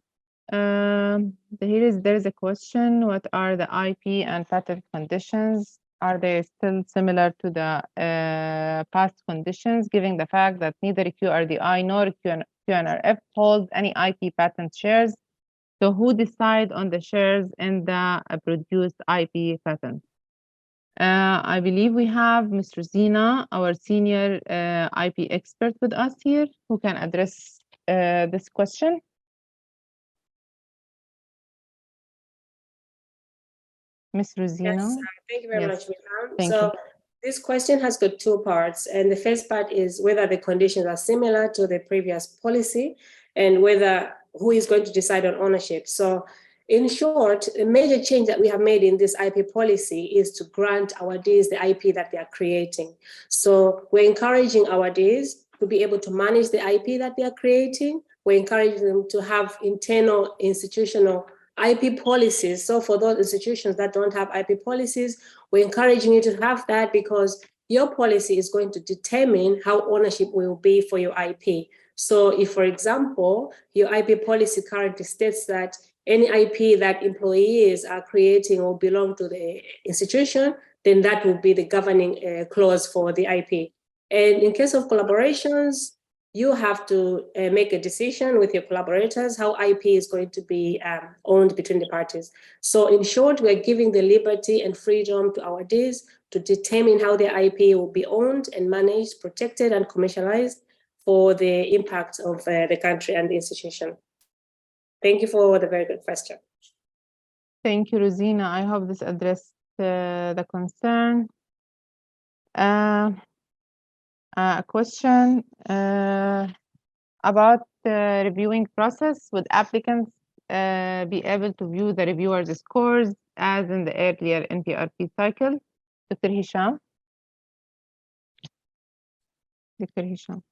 S1: There is a question. What are the IP and patent conditions? Are they still similar to the past conditions, given the fact that neither QRDI nor QNRF holds any IP patent shares? So who decide on the shares in the produced IP patent? I believe we have Ms. Rosina, our senior IP expert with us here, who can address this question. Ms. Rosina.
S5: Yes, thank you very much, Reham. So this question has got 2 parts, and the first part is whether the conditions are similar to the previous policy and who is going to decide on ownership. So in short, a major change that we have made in this IP policy is to grant awardees the IP that they are creating. So we're encouraging awardees to be able to manage the IP that they are creating. We're encouraging them to have internal institutional IP policies. So for those institutions that don't have IP policies, we're encouraging you to have that, because your policy is going to determine how ownership will be for your IP. So if, for example, your IP policy currently states that any IP that employees are creating will belong to the institution, then that will be the governing clause for the IP. And in case of collaborations, you have to make a decision with your collaborators how IP is going to be owned between the parties. So in short, we're giving the liberty and freedom to awardees to determine how their IP will be owned and managed, protected and commercialized for the impact of the country and the institution. Thank you for the very good question.
S1: Thank you, Rosina. I hope this addressed the concern. A question about the reviewing process. Would applicants be able to view the reviewers' scores as in the earlier NPRP cycle? Dr. Hisham? Dr. Hisham.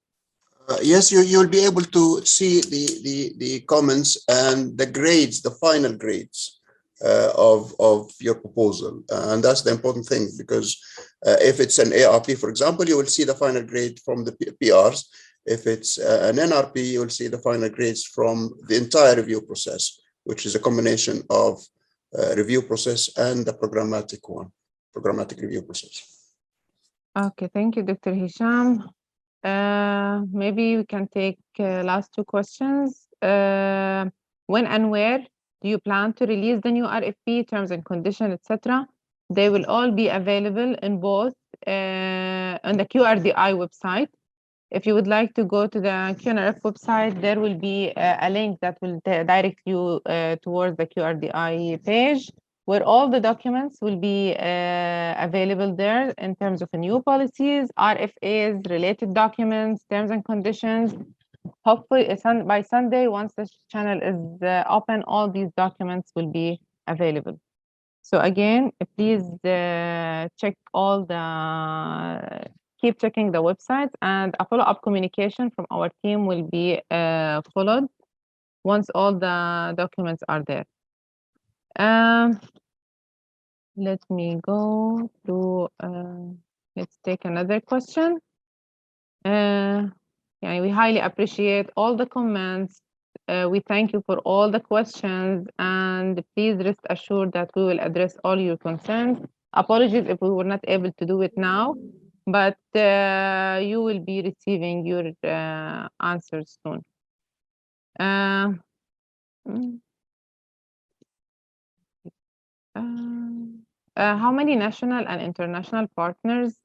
S3: Yes, you'll be able to see the comments and the grades, the final grades of your proposal. And that's the important thing, because if it's an ARP, for example, you will see the final grade from the PRs. If it's an NRP, you will see the final grades from the entire review process, which is a combination of review process and the programmatic review process.
S1: Okay, thank you, Dr. Hisham. Maybe we can take last two questions. When and where do you plan to release the new RFP, terms and conditions, etc.? They will all be available in both on the QRDI website. If you would like to go to the QNRF website, there will be a link that will direct you towards the QRDI page, where all the documents will be available there in terms of new policies, RFAs, related documents, terms and conditions. Hopefully, by Sunday, once the channel is open, all these documents will be available. So again, please check all the, keep checking the websites, and a follow-up communication from our team will be followed once all the documents are there. Let me go to, let's take another question. Yeah, we highly appreciate all the comments. We thank you for all the questions, and please rest assured that we will address all your concerns. Apologies if we were not able to do it now, but you will be receiving your answers soon. How many national and international partners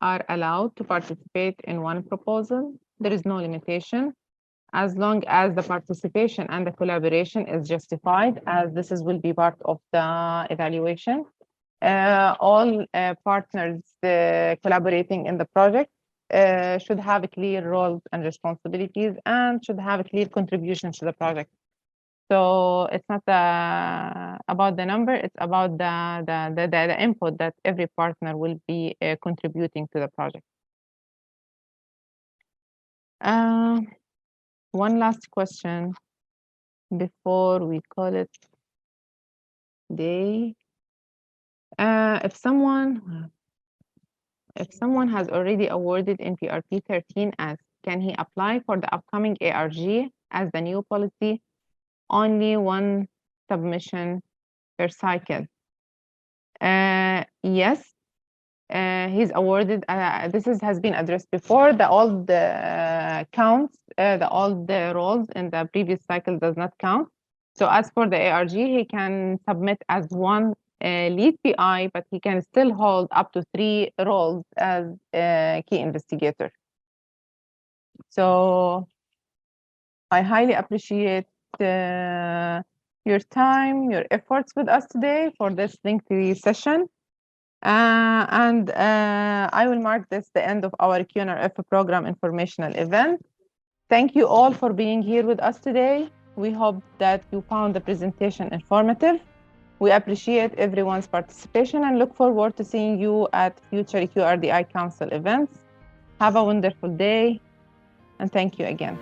S1: are allowed to participate in one proposal? There is no limitation, as long as the participation and the collaboration is justified, as this will be part of the evaluation. All partners collaborating in the project should have clear roles and responsibilities, and should have a clear contribution to the project. So it's not about the number, it's about the input that every partner will be contributing to the project. One last question before we call it day. If someone has already awarded NPRP 13 as, can he apply for the upcoming ARG as the new policy? Only one submission per cycle. Yes, he's awarded. This has been addressed before. All the counts, all the roles in the previous cycle does not count. So as for the ARG, he can submit as one lead PI, but he can still hold up to 3 roles as a key investigator. So I highly appreciate your time, your efforts with us today for this lengthy session. And I will mark this the end of our QNRF program informational event. Thank you all for being here with us today. We hope that you found the presentation informative. We appreciate everyone's participation and look forward to seeing you at future QRDI Council events. Have a wonderful day, and thank you again.